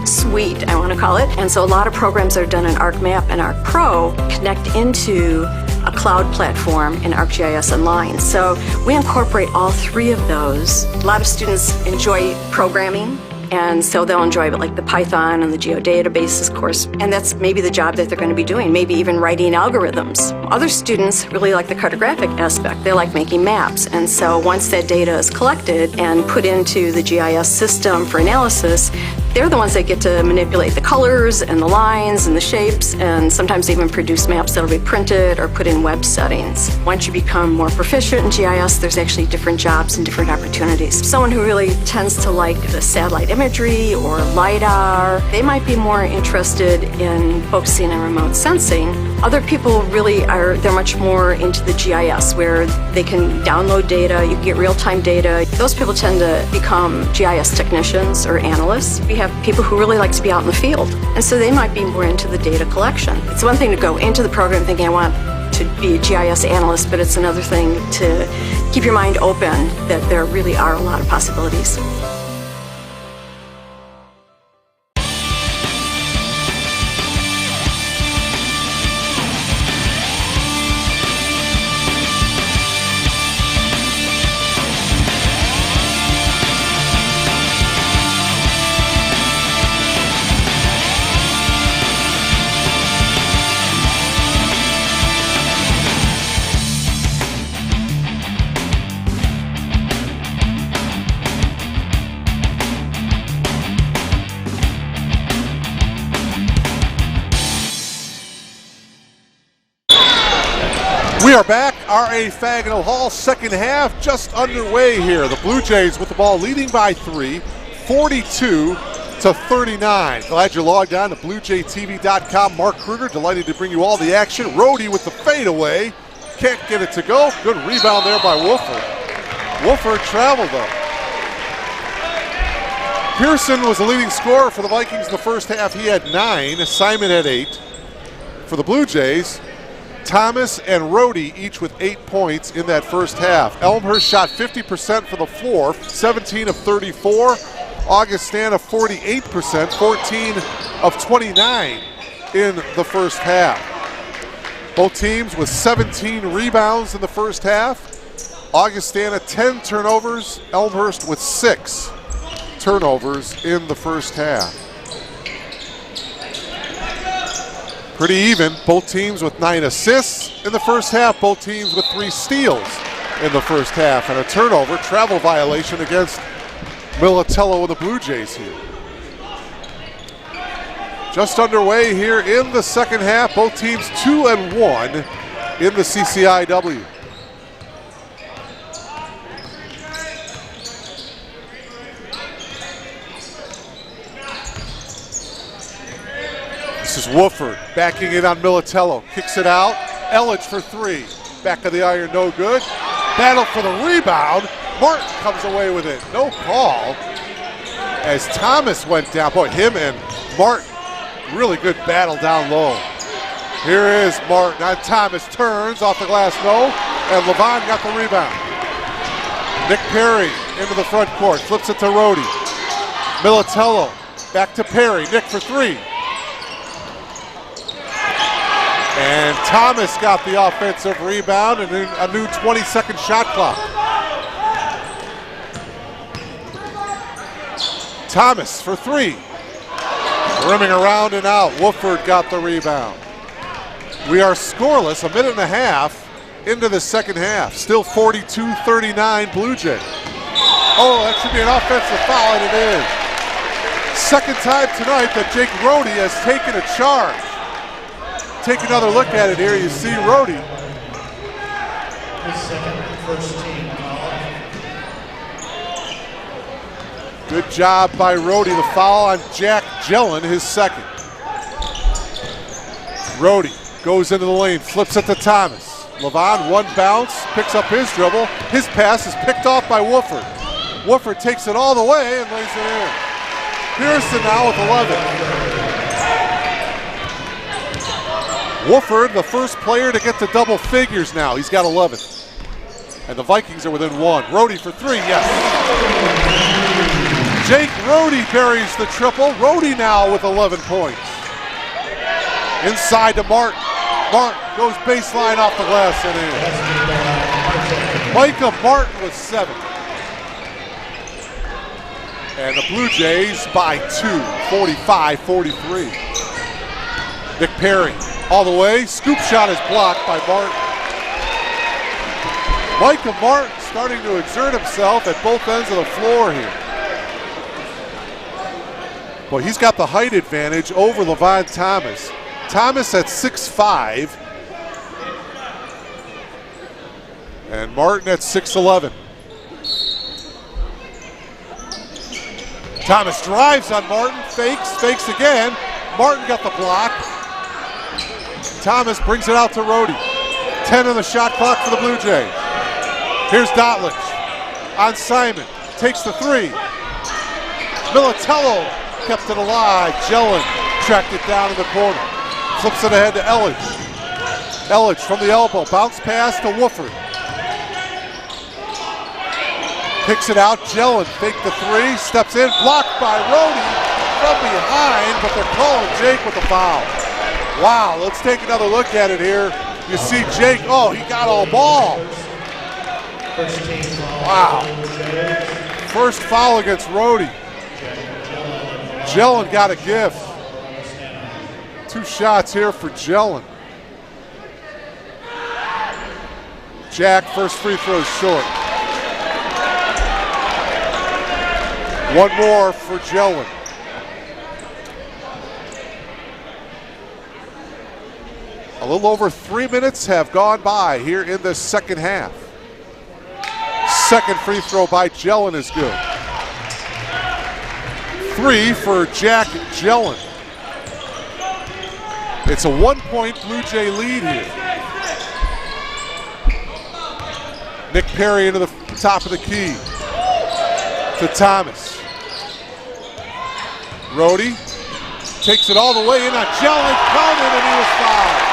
Speaker 20: Suite, I want to call it. And so a lot of programs that are done in ArcMap and ArcPro connect into a cloud platform in ArcGIS Online. So we incorporate all three of those. A lot of students enjoy programming, and so they'll enjoy it, like the Python and the geodatabases course, and that's maybe the job that they're going to be doing, maybe even writing algorithms. Other students really like the cartographic aspect. They like making maps, and so once that data is collected and put into the GIS system for analysis, they're the ones that get to manipulate the colors and the lines and the shapes, and sometimes even produce maps that'll be printed or put in web settings. Once you become more proficient in GIS, there's actually different jobs and different opportunities. Someone who really tends to like the satellite imagery or LiDAR, they might be more interested in focusing on remote sensing. Other people really they're much more into the GIS, where they can download data, you can get real-time data. Those people tend to become GIS technicians or analysts. We have people who really like to be out in the field, and so they might be more into the data collection. It's one thing to go into the program thinking I want to be a GIS analyst, but it's another thing to keep your mind open that there really are a lot of possibilities.
Speaker 5: We are back. R.A. Fagnall Hall, second half just underway here. The Blue Jays with the ball leading by 3, 42-39. Glad you logged on to BlueJayTV.com. Mark Kruger, delighted to bring you all the action. Rhodey with the fadeaway. Can't get it to go. Good rebound there by Wolford. Wolford traveled though. Pearson was the leading scorer for the Vikings in the first half. He had 9. Simon had 8. For the Blue Jays, Thomas and Rhodey each with 8 points in that first half. Elmhurst shot 50% for the floor, 17 of 34. Augustana 48%, 14 of 29 in the first half. Both teams with 17 rebounds in the first half. Augustana 10 turnovers, Elmhurst with 6 turnovers in the first half. Pretty even, both teams with 9 assists in the first half, both teams with 3 steals in the first half, and a turnover, travel violation against Militello and the Blue Jays here. Just underway here in the second half, both teams 2-1 in the CCIW. This is Wooford backing it on Militello. Kicks it out. Elledge for 3. Back of the iron, no good. Battle for the rebound. Martin comes away with it. No call. As Thomas went down. Boy, him and Martin, really good battle down low. Here is Martin. Now Thomas turns off the glass, no. And Levon got the rebound. Nick Perry into the front court. Flips it to Rhodey. Militello back to Perry. Nick for 3. And Thomas got the offensive rebound and a new 20-second shot clock. Thomas for 3. Rimming around and out. Wooford got the rebound. We are scoreless, a minute and a half into the second half. Still 42-39 Blue Jay. Oh, that should be an offensive foul, and it is. Second time tonight that Jake Rhodey has taken a charge. Take another look at it here. You see Rhodey.
Speaker 21: His second, first team foul.
Speaker 5: Good job by Rhodey. The foul on Jack Gellin, his second. Rhodey goes into the lane, flips it to Thomas. Levon, one bounce, picks up his dribble. His pass is picked off by Wooford. Wooford takes it all the way and lays it in. Pearson now with 11. Wooford, the first player to get to double figures now. He's got 11. And the Vikings are within one. Rhodey for three, yes. Jake Rhodey buries the triple. Rhodey now with 11 points. Inside to Martin. Martin goes baseline off the glass and in. Micah Martin with 7. And the Blue Jays by 2, 45-43. Nick Perry all the way. Scoop shot is blocked by Martin. Micah Martin starting to exert himself at both ends of the floor here. Well, he's got the height advantage over Levon Thomas. Thomas at 6'5", and Martin at 6'11". Thomas drives on Martin, fakes again. Martin got the block. Thomas brings it out to Rhodey. 10 on the shot clock for the Blue Jays. Here's Dotlich on Simon, takes the three. Militello kept it alive. Gellin tracked it down in the corner. Flips it ahead to Elledge. Elledge from the elbow, bounce pass to Wooford. Picks it out, Gellin faked the three, steps in, blocked by Rhodey from behind, but they're calling Jake with the foul. Wow, let's take another look at it here. You see Jake, oh, he got all ball. Wow. First foul against Rhodey. Gellin got a gift. 2 shots here for Gellin. Jack, first free throw is short. One more for Gellin. A little over 3 minutes have gone by here in the second half. Second free throw by Gellin is good. 3 for Jack Gellin. It's a 1-point Blue Jay lead here. Nick Perry into the top of the key to Thomas. Rhodey takes it all the way in on Gellin, counted, and he was fouled.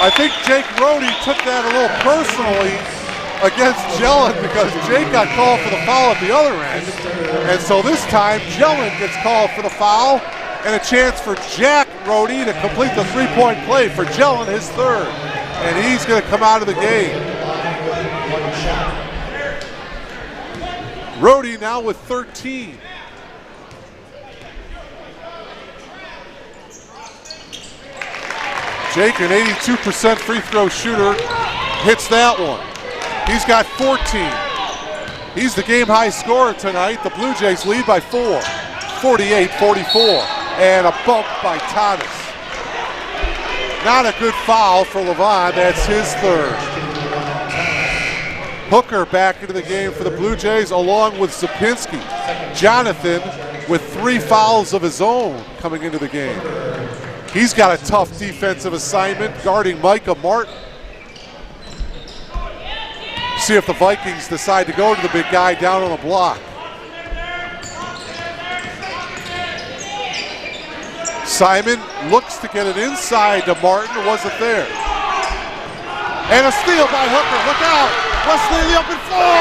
Speaker 5: I think Jake Rhodey took that a little personally against Gellin because Jake got called for the foul at the other end. And so this time, Gellin gets called for the foul and a chance for Jack Rhodey to complete the three-point play for Gellin, his third. And he's going to come out of the game. Rhodey now with 13. Jake, an 82% free throw shooter, hits that one. He's got 14. He's the game high scorer tonight. The Blue Jays lead by 4, 48-44. And a bump by Thomas. Not a good foul for Levon, that's his third. Hooker back into the game for the Blue Jays along with Zapinski. Jonathan with 3 fouls of his own coming into the game. He's got a tough defensive assignment guarding Micah Martin. See if the Vikings decide to go to the big guy down on the block. Simon looks to get it inside to Martin, it wasn't there. And a steal by Hooker, look out! Wesley in the open floor!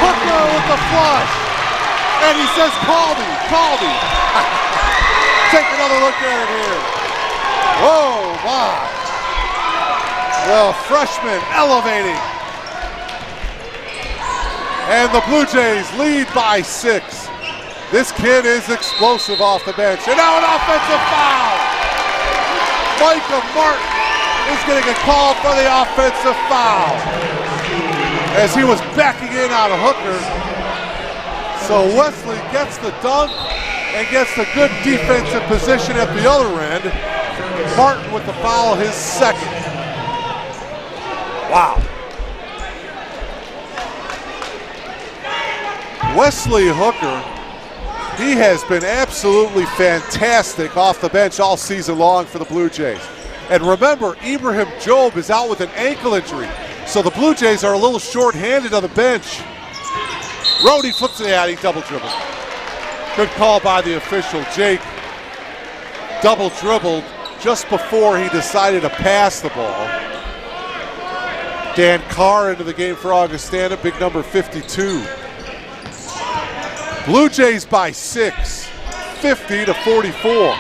Speaker 5: Hooker with the flush! And he says, call me, call me. Take another look at it here. Whoa, my. Well, freshman elevating. And the Blue Jays lead by 6. This kid is explosive off the bench. And now an offensive foul. Micah Martin is going to get called for the offensive foul as he was backing in on a Hooker. So Wesley gets the dunk and gets the good defensive position at the other end. Martin with the foul, his second. Wow. Wesley Hooker, he has been absolutely fantastic off the bench all season long for the Blue Jays. And remember, Ibrahim Job is out with an ankle injury, so the Blue Jays are a little short-handed on the bench. Rhodey flips it out, he double dribbled. Good call by the official. Jake double dribbled just before he decided to pass the ball. Dan Carr into the game for Augustana, big number 52. Blue Jays by 6, 50-44.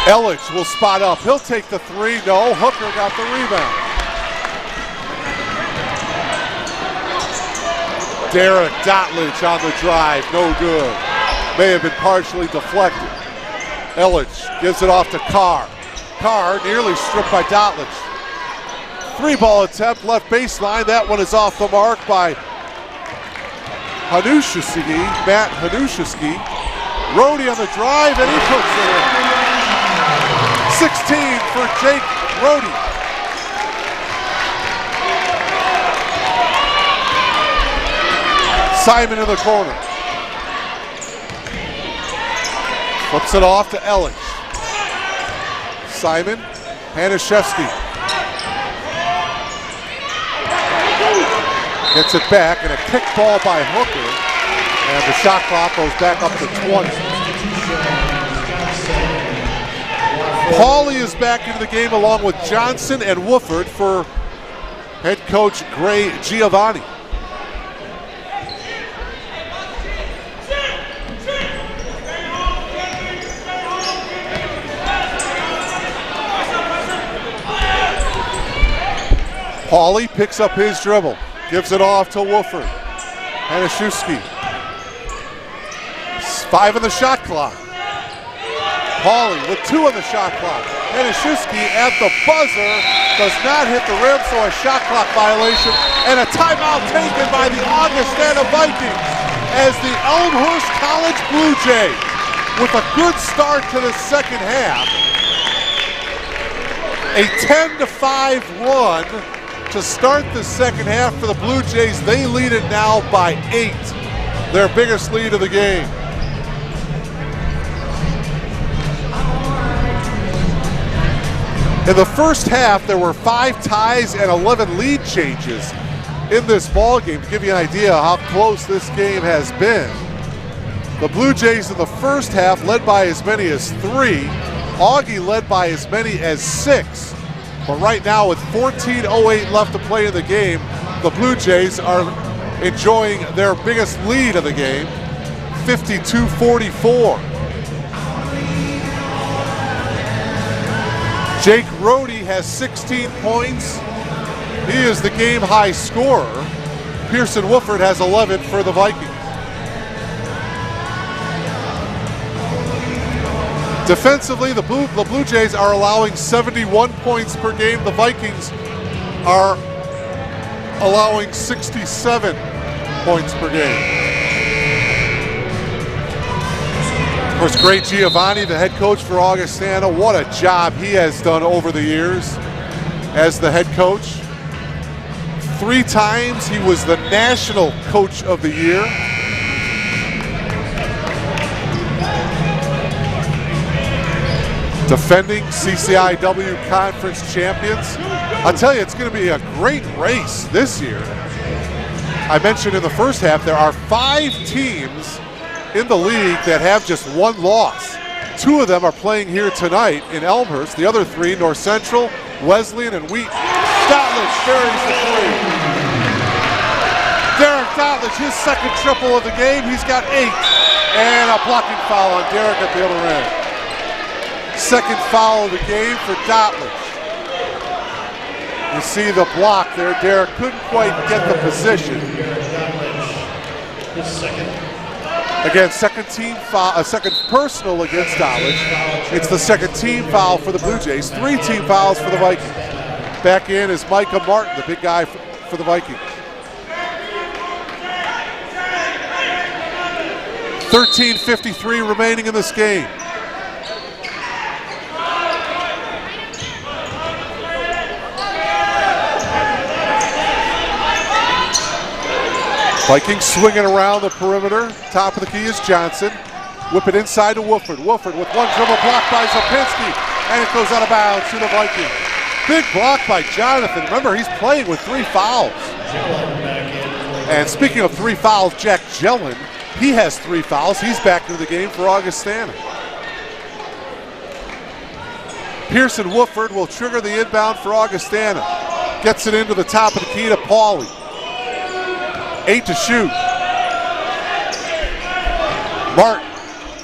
Speaker 5: Ellich will spot up. He'll take the three. No, Hooker got the rebound. Derek Dotledge on the drive. No good. May have been partially deflected. Ellich gives it off to Carr. Carr nearly stripped by Dotledge. 3-ball attempt, left baseline. That one is off the mark by Hanushevsky, Matt Hanushevsky. Rhodey on the drive, and he puts it in. 16 for Jake Rhodey. Simon in the corner. Flips it off to Ellich. Simon, Hanushevsky. Gets it back, and a kick ball by Hooker. And the shot clock goes back up to 20. Pauly is back into the game along with Johnson and Wooford for head coach Gray Giovanni. Pauly picks up his dribble, gives it off to Wooford. Hanushevsky. 5 on the shot clock. Pauly with 2 on the shot clock. Hanushevsky at the buzzer does not hit the rim, so a shot clock violation and a timeout taken by the Augustana Vikings as the Elmhurst College Blue Jays, with a good start to the second half, a 10-5 run to start the second half for the Blue Jays. They lead it now by 8, their biggest lead of the game. In the first half, there were 5 ties and 11 lead changes in this ball game. To give you an idea how close this game has been, the Blue Jays in the first half led by as many as 3. Augie led by as many as 6. But right now, with 14:08 left to play in the game, the Blue Jays are enjoying their biggest lead of the game, 52-44. Jake Rhodey has 16 points. He is the game high scorer. Pearson Wooford has 11 for the Vikings. Defensively, the Blue Jays are allowing 71 points per game. The Vikings are allowing 67 points per game. Of course, Gray Giovanni, the head coach for Augustana, what a job he has done over the years as the head coach. 3 times he was the National Coach of the Year. Defending CCIW Conference champions. I'll tell you, it's going to be a great race this year. I mentioned in the first half there are 5 teams in the league that have just 1 loss. 2 of them are playing here tonight in Elmhurst. The other 3, North Central, Wesleyan, and Wheaton. Dotledge buries the 3. Derek Dotledge, his second triple of the game. He's got 8. And a blocking foul on Derek at the other end. Second foul of the game for Dotledge. You see the block there. Derek couldn't quite get the position. Again, second team foul, second personal against Dotledge. It's the second team foul for the Blue Jays. 3 team fouls for the Vikings. Back in is Micah Martin, the big guy for the Vikings. 13:53 remaining in this game. Vikings swinging around the perimeter. Top of the key is Johnson. Whip it inside to Wooford. Wooford with one dribble blocked by Zapinski. And it goes out of bounds to the Vikings. Big block by Jonathan. Remember, he's playing with 3 fouls. And speaking of 3 fouls, Jack Jellin, he has 3 fouls. He's back into the game for Augustana. Pearson Wooford will trigger the inbound for Augustana. Gets it into the top of the key to Pauly. 8 to shoot. Martin,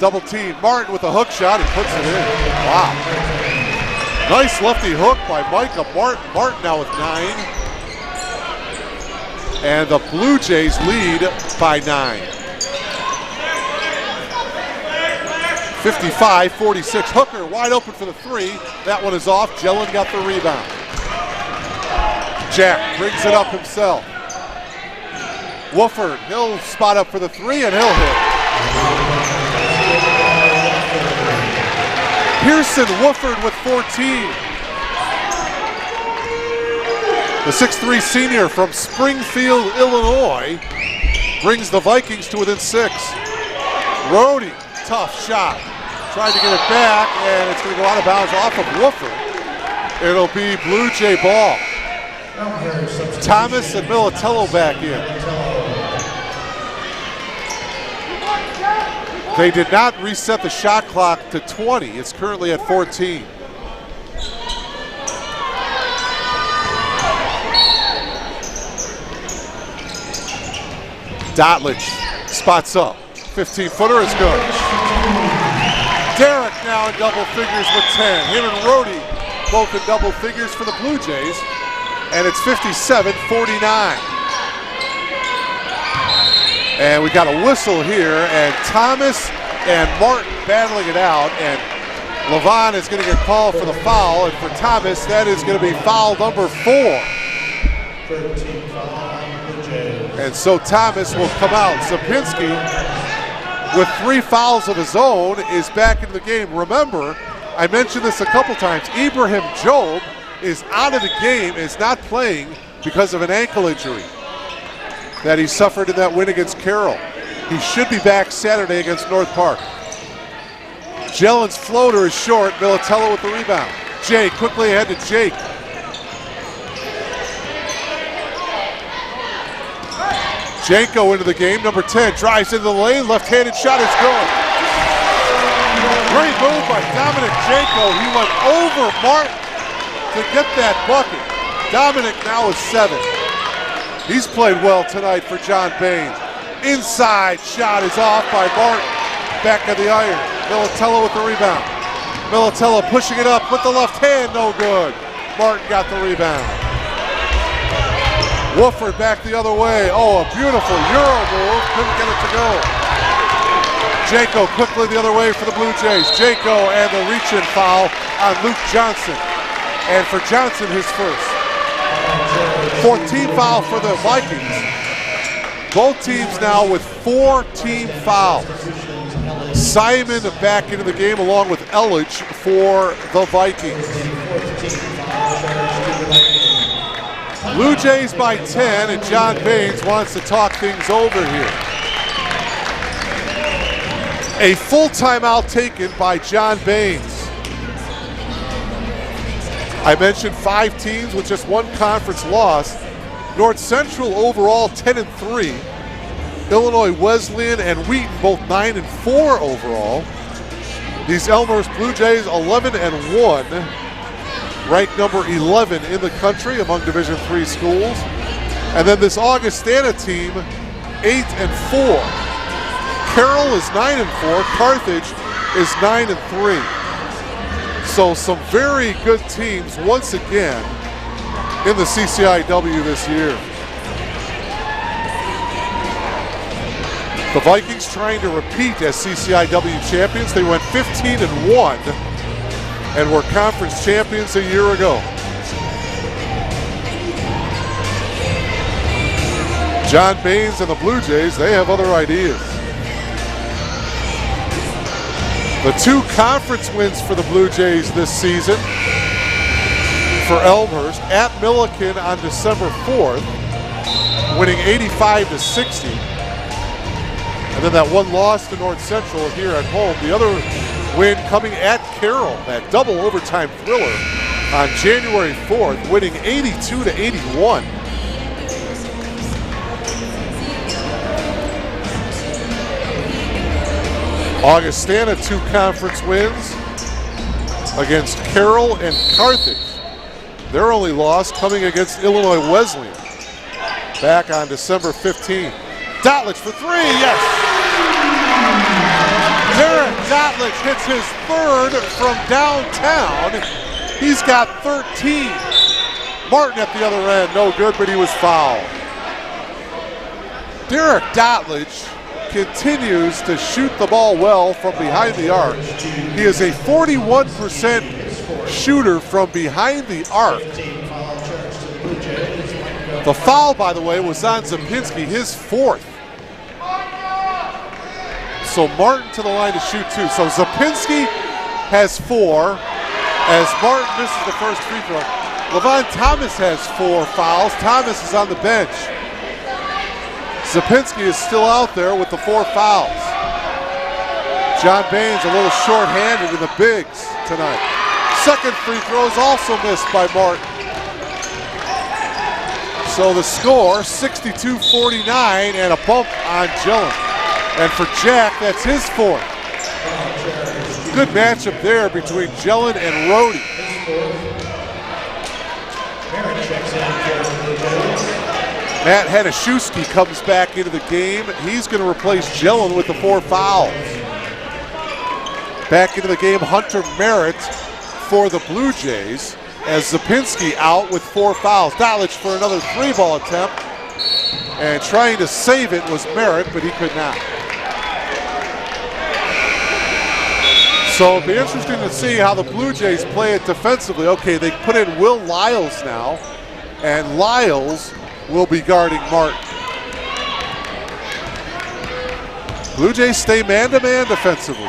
Speaker 5: double team. Martin with a hook shot, he puts it in. Wow. Nice lefty hook by Micah Martin. Martin now with 9. And the Blue Jays lead by 9. 55-46. Hooker wide open for the 3. That one is off. Jellin got the rebound. Jack brings it up himself. Wooford, he'll spot up for the 3 and he'll hit. Pearson Wooford with 14. The 6'3 senior from Springfield, Illinois, brings the Vikings to within 6. Rhodey, tough shot. Tried to get it back, and it's going to go out of bounds off of Wooford. It'll be Blue Jay ball. Thomas and Militello back in. They did not reset the shot clock to 20. It's currently at 14. Dotledge spots up. 15-footer is good. Derek now in double figures with 10. Him and Rhodey both in double figures for the Blue Jays. And it's 57-49. And we got a whistle here, and Thomas and Martin battling it out, and Levon is going to get called for the foul, and for Thomas, that is going to be foul number 4. And so Thomas will come out. Zapinski, with 3 fouls of his own, is back into the game. Remember, I mentioned this a couple times, Ibrahim Job is out of the game, is not playing because of an ankle injury that he suffered in that win against Carroll. He should be back Saturday against North Park. Jellin's floater is short. Militello with the rebound. Jay quickly ahead to Jake. Janko into the game. Number 10 drives into the lane. Left-handed shot is good. Great move by Dominic Janko. He went over Martin to get that bucket. Dominic now is 7. He's played well tonight for John Baines. Inside shot is off by Martin. Back of the iron. Militello with the rebound. Militello pushing it up with the left hand, no good. Martin got the rebound. Wooford back the other way. Oh, a beautiful Euro move. Couldn't get it to go. Janko quickly the other way for the Blue Jays. Janko and the reach-in foul on Luke Johnson. And for Johnson, his first. 14 foul for the Vikings. Both teams now with 4 team fouls. Simon back into the game along with Elledge for the Vikings. Blue Jays by 10, and John Baines wants to talk things over here. A full timeout taken by John Baines. I mentioned 5 teams with just 1 conference loss. North Central overall 10-3. Illinois Wesleyan and Wheaton both 9-4 overall. These Elmhurst Blue Jays 11-1, ranked number 11 in the country among Division III schools. And then this Augustana team 8-4. Carroll is 9-4. Carthage is 9-3. So some very good teams once again in the CCIW this year. The Vikings trying to repeat as CCIW champions. They went 15-1 and were conference champions a year ago. John Baines and the Blue Jays, they have other ideas. The 2 conference wins for the Blue Jays this season for Elmhurst at Milliken on December 4th. winning 85-60. And then that one loss to North Central here at home. The other win coming at Carroll, that double overtime thriller on January 4th, winning 82-81. Augustana, 2 conference wins against Carroll and Carthage. Their only loss coming against Illinois Wesleyan back on December 15th. Dotlich for 3, yes! Derek Dotlich hits his 3rd from downtown. He's got 13. Martin at the other end, no good, but he was fouled. Derek Dotlich continues to shoot the ball well from behind the arc. He is a 41% shooter from behind the arc. The foul, by the way, was on Zapinski, his 4th. So Martin to the line to shoot 2. So Zapinski has 4 as Martin misses the first free throw. Levon Thomas has 4 fouls. Thomas is on the bench. Zapinski is still out there with the 4 fouls. John Baines a little short-handed in the bigs tonight. Second free throw is also missed by Martin. So the score, 62-49 and a bump on Gillen. And for Jack, that's his 4th. Good matchup there between Gillen and Rhodey. Matt Hanaszewski comes back into the game. He's going to replace Gillen with the 4 fouls. Back into the game, Hunter Merritt for the Blue Jays as Zapinski out with 4 fouls. Dotlich for another 3-ball attempt. And trying to save it was Merritt, but he could not. So it'll be interesting to see how the Blue Jays play it defensively. Okay, they put in Will Lyles now, and Lyles will be guarding Martin. Blue Jays stay man-to-man defensively.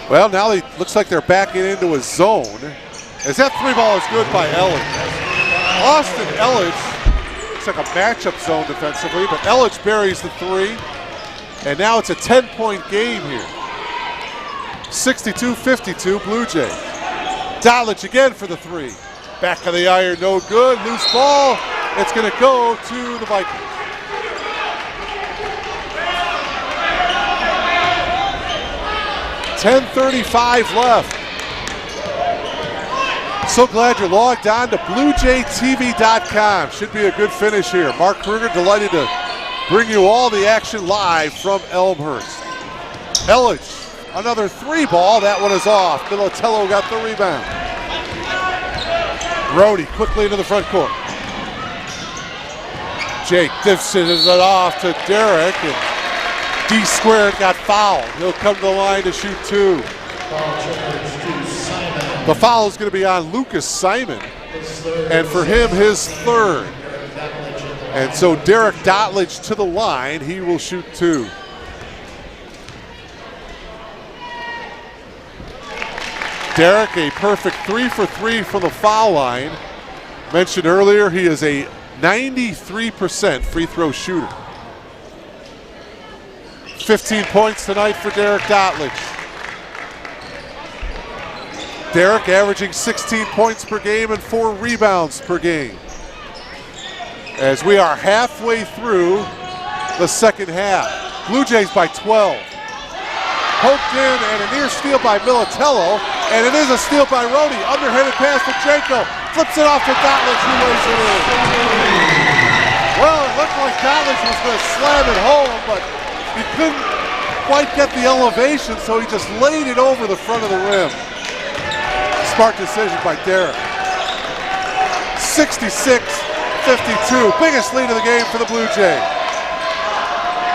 Speaker 5: Well, now it looks like they're backing into a zone. As that 3-ball is good by Elledge. Austin Elledge, looks like a matchup zone defensively, but Elledge buries the 3. And now it's a 10-point game here. 62-52 Blue Jays. Dotlich again for the 3. Back of the iron, no good. Loose ball. It's going to go to the Vikings. $10:35 left. So glad you're logged on to BlueJayTV.com. Should be a good finish here. Mark Kruger delighted to bring you all the action live from Elmhurst. Elledge, another 3-ball. That one is off. Militello got the rebound. Rhodey quickly into the front court. Jake dishes it off to Derek, and D-squared got fouled. He'll come to the line to shoot 2. The foul is going to be on Lucas Simon, and for him, his 3rd. And so Derek Dotlich to the line. He will shoot 2. Derek, a perfect 3 for 3 from the foul line. Mentioned earlier, he is a 93% free throw shooter. 15 points tonight for Derek Dotlich. Derek averaging 16 points per game and 4 rebounds per game. As we are halfway through the second half. Blue Jays by 12. Poked in and a near steal by Militello, and it is a steal by Rhodey. Underhanded pass to Janko. Flips it off to Dotlich, who lays it in. Well, it looked like Dotlich was going to slam it home, but he couldn't quite get the elevation, so he just laid it over the front of the rim. Smart decision by Derek. 66-52, biggest lead of the game for the Blue Jays.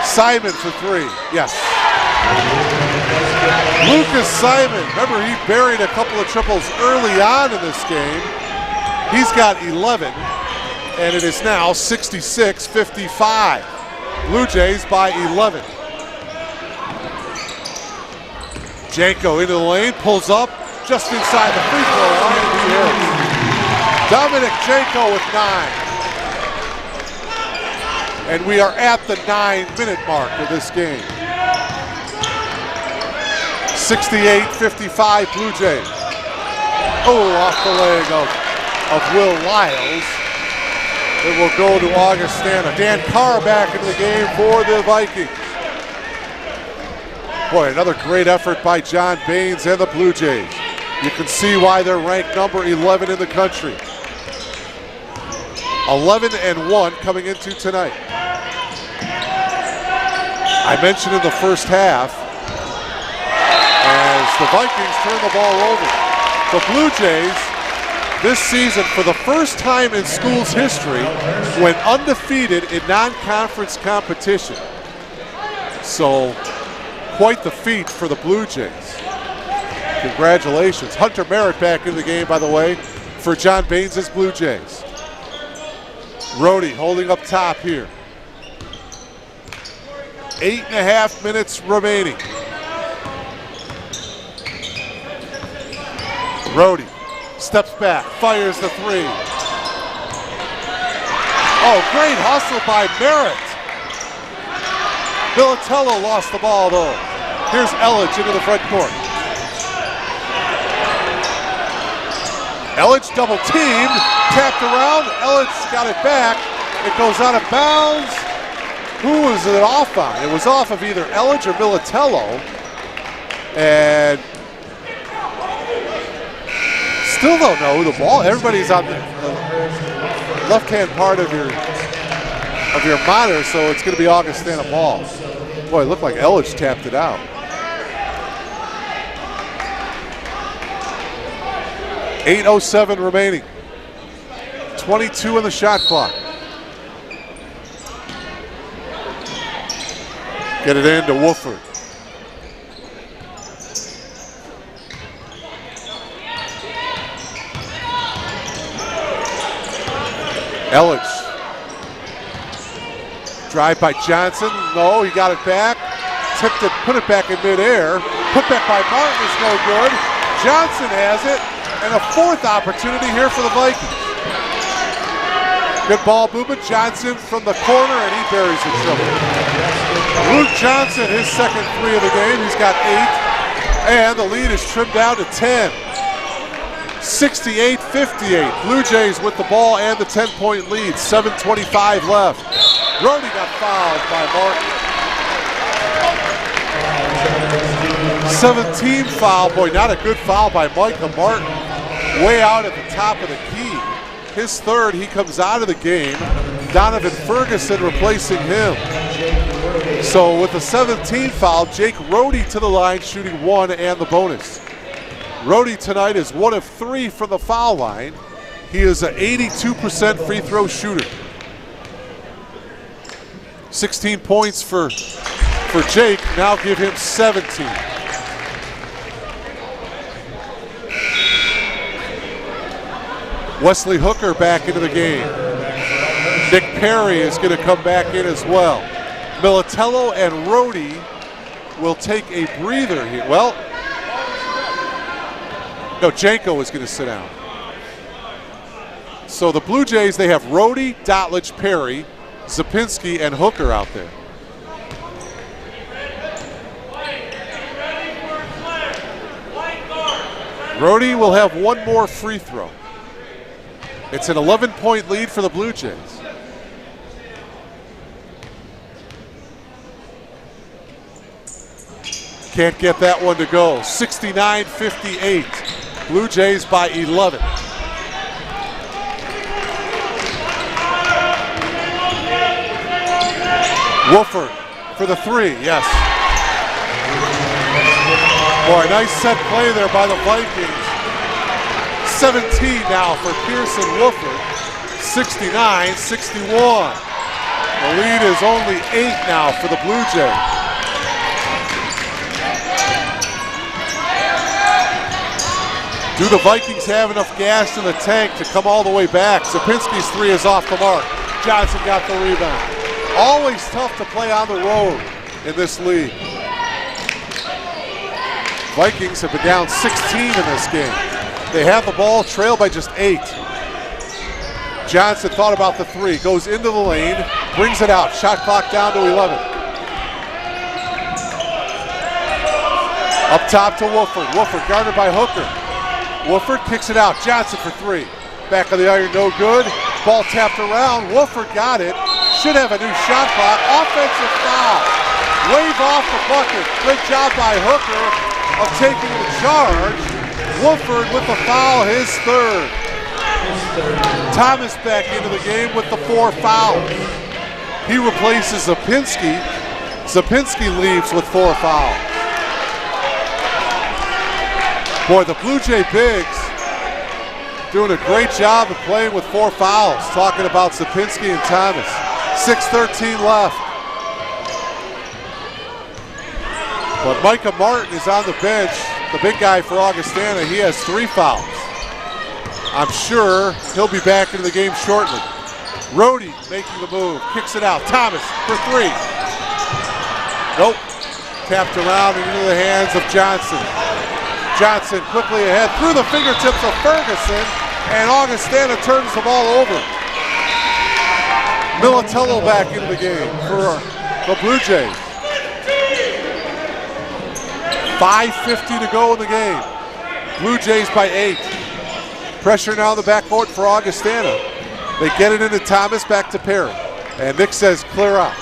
Speaker 5: Simon for 3, yes. Lucas Simon, remember he buried a couple of triples early on in this game. He's got 11, and it is now 66-55. Blue Jays by 11. Janko into the lane, pulls up just inside the free throw line, and he hits. Dominic Janko with 9. And we are at the 9-minute mark of this game. 68-55 Blue Jays. Oh, off the leg of Will Lyles. It will go to Augustana. Dan Carr back into the game for the Vikings. Boy, another great effort by John Baines and the Blue Jays. You can see why they're ranked number 11 in the country. 11-1 coming into tonight. I mentioned in the first half, as the Vikings turn the ball over, the Blue Jays this season, for the first time in school's history, went undefeated in non-conference competition. So, quite the feat for the Blue Jays. Congratulations. Hunter Merritt back in the game, by the way, for John Baines' Blue Jays. Rhodey holding up top here. 8.5 minutes remaining. Rhodey steps back, fires the 3. Oh, great hustle by Merritt. Militello lost the ball though. Here's Elledge into the front court. Elledge double teamed, tapped around, Elledge got it back. It goes out of bounds. Who was it off on? It was off of either Elledge or Militello. And still don't know who the ball. Everybody's on the left-hand part of your monitor, so it's going to be Augustana ball. Boy, it looked like Elledge tapped it out. 8:07 remaining. 22 in the shot clock. Get it in to Wooford. Elledge. Drive by Johnson. No, he got it back. Tipped it, put it back in midair. Put back by Martin is no good. Johnson has it. And a fourth opportunity here for the Vikings. Good ball movement. Johnson from the corner, and he buries the triple. Luke Johnson, his second 3 of the game. He's got 8. And the lead is trimmed down to 10. 68-58. Blue Jays with the ball and the 10-point lead. 7:25 left. Rhodey got fouled by Martin. 17 foul. Boy, not a good foul by Micah Martin. Way out at the top of the key. His third, he comes out of the game. Donovan Ferguson replacing him. So with the 17 foul, Jake Rhodey to the line, shooting 1 and the bonus. Rhodey tonight is 1 of 3 from the foul line. He is an 82% free throw shooter. 16 points for Jake, now give him 17. Wesley Hooker back into the game. Nick Perry is going to come back in as well. Militello and Rhodey will take a breather here. Well, no, Janko is going to sit down. So the Blue Jays, they have Rhodey, Dotledge, Perry, Zapinski, and Hooker out there. Rhodey will have 1 more free throw. It's an 11-point lead for the Blue Jays. Can't get that one to go. 69-58. Blue Jays by 11. Wooford for the 3, yes. Boy, nice set play there by the Vikings. 17 now for Pearson Wooford. 69-61. The lead is only 8 now for the Blue Jays. Do the Vikings have enough gas in the tank to come all the way back? Zapinski's 3 is off the mark. Johnson got the rebound. Always tough to play on the road in this league. Vikings have been down 16 in this game. They have the ball, trail by just 8. Johnson thought about the three, goes into the lane, brings it out. Shot clock down to 11. Up top to Wolford. Wolford guarded by Hooker. Wolford kicks it out. Johnson for three. Back of the iron, no good. Ball tapped around. Wolford got it. Should have a new shot clock. Offensive foul. Wave off the bucket. Good job by Hooker of taking the charge. Wolford with the foul, his third. Thomas back into the game with the 4 fouls. He replaces Zapinski. Zapinski leaves with 4 fouls. Boy, the Blue Jay Bigs doing a great job of playing with 4 fouls. Talking about Zapinski and Thomas. 6:13 left. But Micah Martin is on the bench, the big guy for Augustana. He has 3 fouls. I'm sure he'll be back into the game shortly. Rhodey making the move, kicks it out. Thomas for 3. Nope. Tapped around and into the hands of Johnson. Johnson quickly ahead through the fingertips of Ferguson, and Augustana turns the ball over. Militello back into the game for the Blue Jays. 5:50 to go in the game. Blue Jays by 8. Pressure now in the backcourt for Augustana. They get it into Thomas, back to Perry. And Nick says clear out.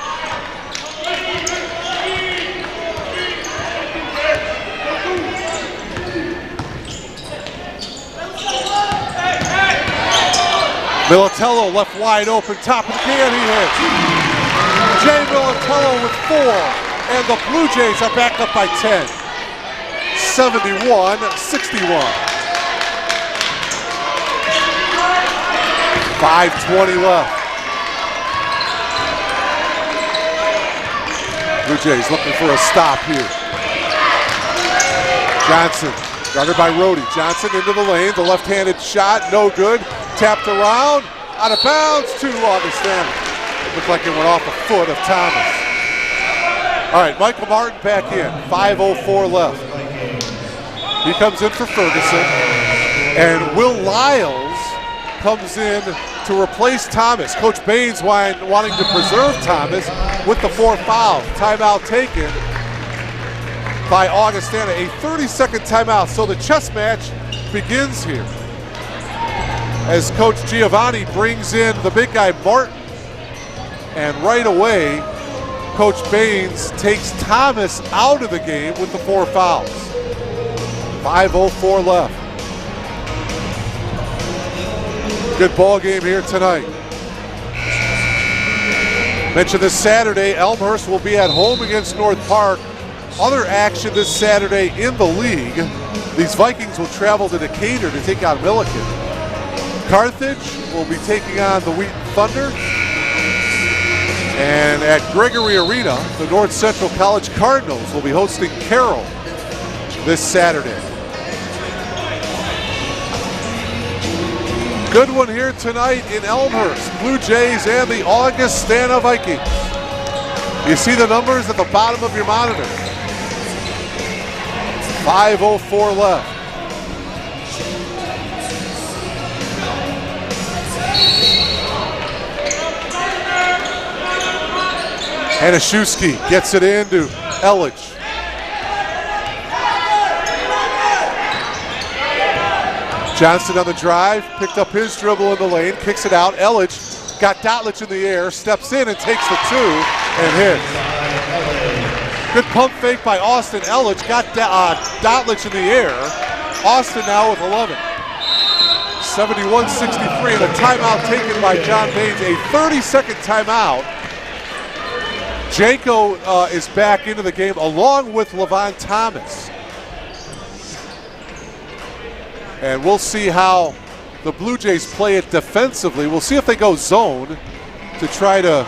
Speaker 5: Militello left wide open, top of the can, he hits. Jay Militello with 4, and the Blue Jays are back up by 10. 71-61. 5:20 left. Blue Jays looking for a stop here. Johnson, guarded by Rhodey. Johnson into the lane, the left-handed shot, no good. Tapped around, out of bounds to Augustana. Looked like it went off the foot of Thomas. All right, Michael Martin back in, 5:04 left. He comes in for Ferguson, and Will Lyles comes in to replace Thomas. Coach Baines wanting to preserve Thomas with the 4 fouls. Timeout taken by Augustana, a 30-second timeout. So the chess match begins here as Coach Giovanni brings in the big guy Martin, and right away Coach Baines takes Thomas out of the game with the 4 fouls. 5:04 left. Good ball game here tonight. Mentioned this Saturday, Elmhurst will be at home against North Park. Other action this Saturday in the league. These Vikings will travel to Decatur to take on Milliken. Carthage will be taking on the Wheaton Thunder. And at Gregory Arena, the North Central College Cardinals will be hosting Carroll this Saturday. Good one here tonight in Elmhurst. Blue Jays and the Augustana Vikings. You see the numbers at the bottom of your monitor. 5:04 left. Hanaszewski gets it into Elledge. Johnson on the drive, picked up his dribble in the lane, kicks it out. Elledge got Dotlich in the air, steps in and takes the 2 and hits. Good pump fake by Austin Elledge, got Dotlich in the air. Austin now with 11. 71-63, and a timeout taken by John Baines, a 30-second timeout. Janko is back into the game along with Levon Thomas. And we'll see how the Blue Jays play it defensively. We'll see if they go zone to try to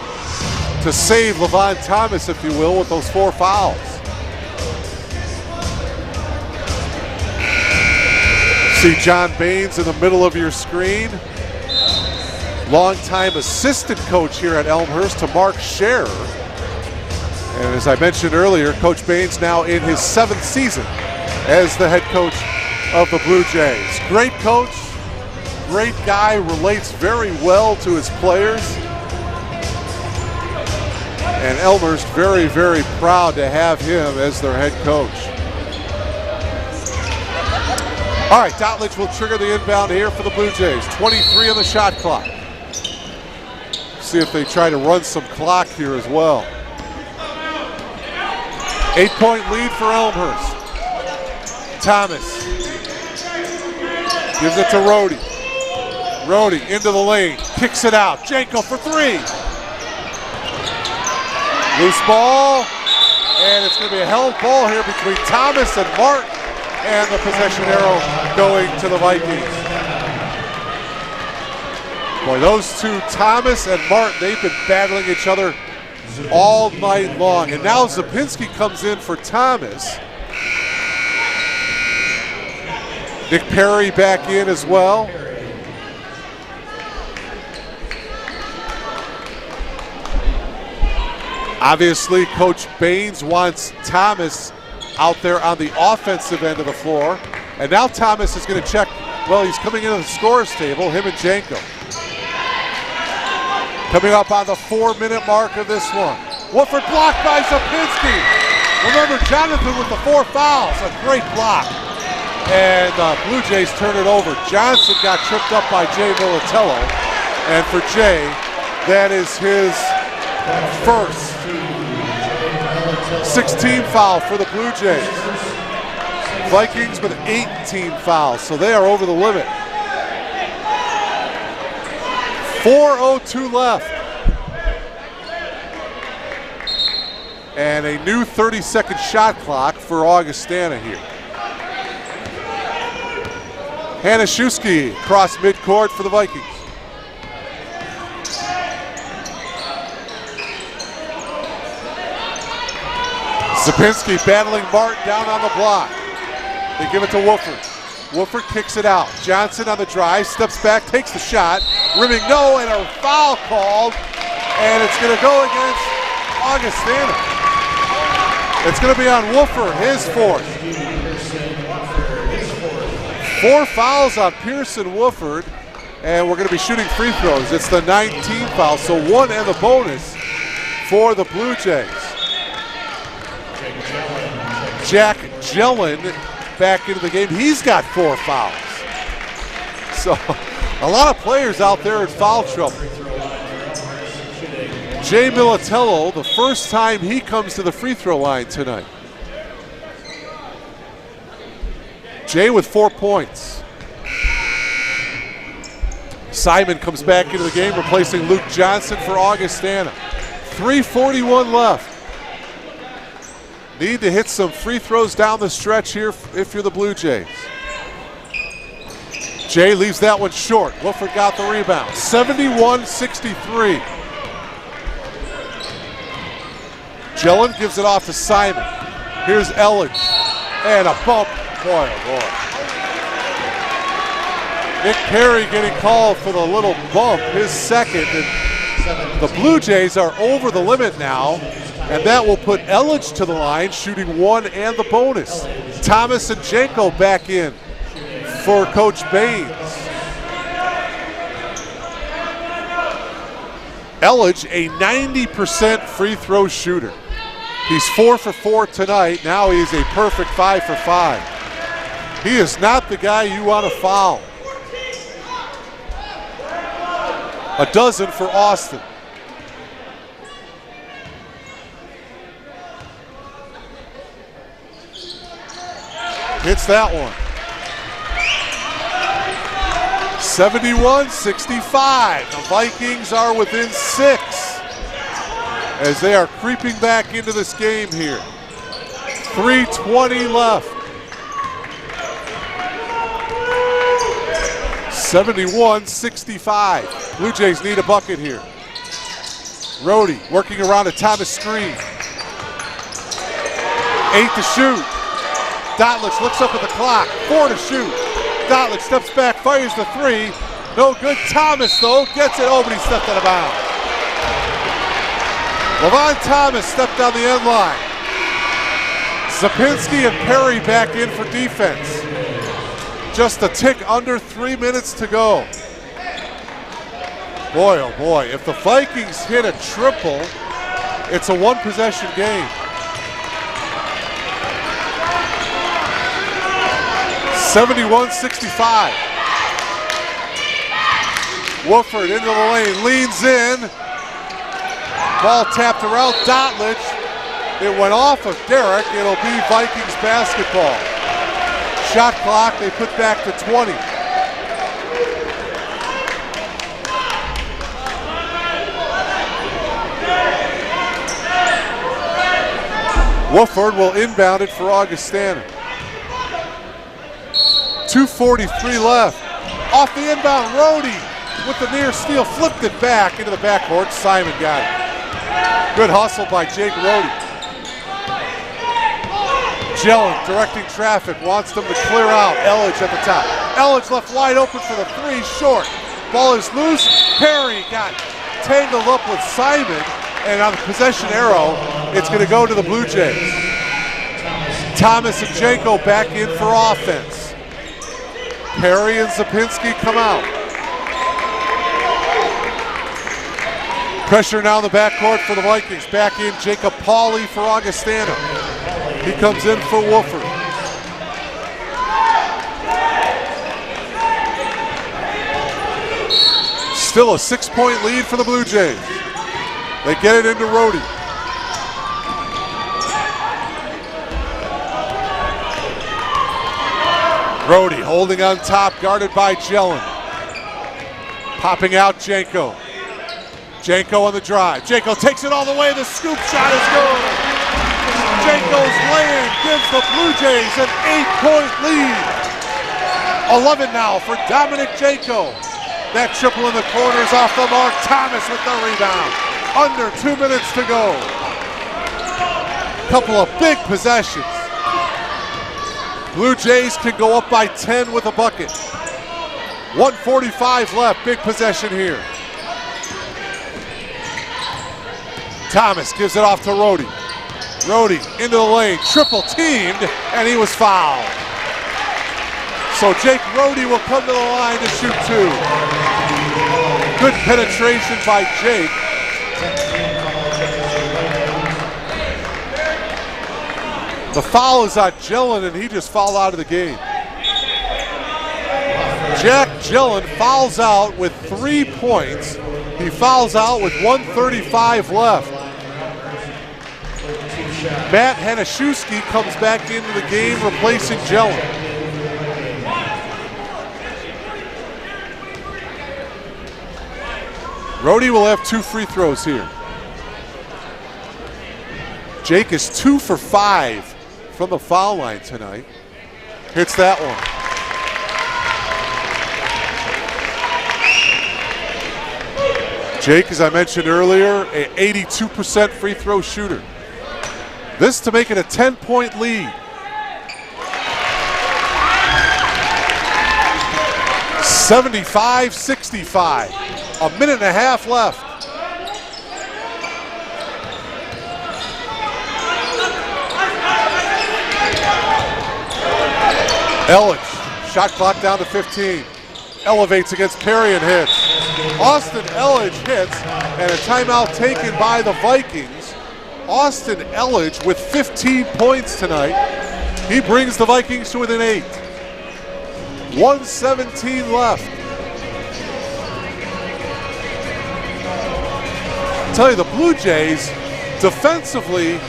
Speaker 5: save Levon Thomas, if you will, with those 4 fouls. See John Baines in the middle of your screen. Longtime assistant coach here at Elmhurst to Mark Scherer. And as I mentioned earlier, Coach Baines now in his 7th season as the head coach of the Blue Jays. Great coach, great guy, relates very well to his players. And Elmhurst very, very proud to have him as their head coach. All right, Dotledge will trigger the inbound here for the Blue Jays. 23 on the shot clock. See if they try to run some clock here as well. 8-point lead for Elmhurst. Thomas gives it to Rohde. Rohde into the lane, kicks it out. Janko for three. Loose ball, and it's going to be a held ball here between Thomas and Martin, and the possession arrow going to the Vikings. Boy, those two, Thomas and Martin, they've been battling each other all night long. And now Zapinski comes in for Thomas. Nick Perry back in as well. Obviously, Coach Baines wants Thomas out there on the offensive end of the floor. And now Thomas is going to check, well, he's coming into the scorer's table, him and Janko. Coming up on the 4-minute mark of this one. Woodford blocked by Zapinski. Remember, Jonathan with the 4 fouls, a great block. And Blue Jays turn it over. Johnson got tripped up by Jay Militello. And for Jay, that is his first 16 foul for the Blue Jays. Vikings with 18 fouls, so they are over the limit. 4:02 left. And a new 30-second shot clock for Augustana here. Hanaszewski across midcourt for the Vikings. Zapinski battling Martin down on the block. They give it to Woodford. Woodford kicks it out. Johnson on the drive, steps back, takes the shot. Rimming no, and a foul called. And it's going to go against Augustana. It's going to be on Woodford, his fourth. 4 fouls on Pearson Woodford, and we're going to be shooting free throws. It's the 19th foul, so 1 and the bonus for the Blue Jays. Jack Gellin back into the game. He's got 4 fouls. So a lot of players out there in foul trouble. Jay Militello, the first time he comes to the free throw line tonight. Jay with 4 points. Simon comes back into the game, replacing Luke Johnson for Augustana. 3:41 left. Need to hit some free throws down the stretch here if you're the Blue Jays. Jay leaves that one short. Woodford got the rebound. 71-63. Gellin gives it off to Simon. Here's Elledge. And a bump. Boy, oh boy. Nick Perry getting called for the little bump, his second. And the Blue Jays are over the limit now. And that will put Elledge to the line, shooting 1 and the bonus. Thomas and Janko back in for Coach Baines. Elledge, a 90% free throw shooter. He's 4 for 4 tonight. Now he's a perfect 5 for 5. He is not the guy you want to foul. A dozen for Austin. Hits that one. 71-65. The Vikings are within 6 as they are creeping back into this game here. 3:20 left. 71-65. Blue Jays need a bucket here. Rohde working around a Thomas screen. 8 to shoot. Dotledge looks up at the clock. 4 to shoot. Dotledge steps back, fires the 3. No good. Thomas, though, gets it. Oh, but he stepped out of bounds. Levon Thomas stepped on the end line. Zapinski and Perry back in for defense. Just a tick under 3 minutes to go. Boy, oh boy, if the Vikings hit a triple, it's a one-possession game. 71-65. Wooford into the lane, leans in. Ball tapped around Dotlich. It went off of Derrick. It'll be Vikings basketball. Shot clock, they put back to 20. Wooford will inbound it for Augustana. 2:43 left. Off the inbound, Rhodey with the near steal, flipped it back into the backcourt. Simon got it. Good hustle by Jake Rhodey. Jelen directing traffic, wants them to clear out. Elledge at the top. Elledge left wide open for the three, short. Ball is loose. Perry got tangled up with Simon, and on the possession arrow, it's going to go to the Blue Jays. Thomas and Janko back in for offense. Perry and Zapinski come out. Pressure now in the backcourt for the Vikings. Back in Jacob Pauley for Augustana. He comes in for Wooford. Still a 6-point lead for the Blue Jays. They get it into Rhodey. Rhodey holding on top, guarded by Jelen. Popping out Janko. Janko on the drive. Janko takes it all the way. The scoop shot is good. Janko's lay-in gives the Blue Jays an 8-point lead. 11 now for Dominic Janko. That triple in the corners off the mark. Thomas with the rebound. Under 2 minutes to go. Couple of big possessions. Blue Jays can go up by 10 with a bucket. 1:45 left, big possession here. Thomas gives it off to Rhodey. Rhodey into the lane, triple teamed, and he was fouled. So Jake Rhodey will come to the line to shoot two. Good penetration by Jake. The foul is on Jelen, and he just fouled out of the game. Jack Jelen fouls out with 3 points. He fouls out with 1:35 left. Matt Hanaszewski comes back into the game, replacing Jelen. Rhodey will have 2 free throws here. Jake is 2 for 5 from the foul line tonight. Hits that one. Jake, as I mentioned earlier, an 82% free throw shooter. This to make it a 10-point lead. 75-65. A minute and a half left. Elledge, shot clock down to 15. Elevates against Perry and hits. Austin Elledge hits, and a timeout taken by the Vikings. Austin Elledge with 15 points tonight. He brings the Vikings to within 8. 1:17 left. I tell you, the Blue Jays defensively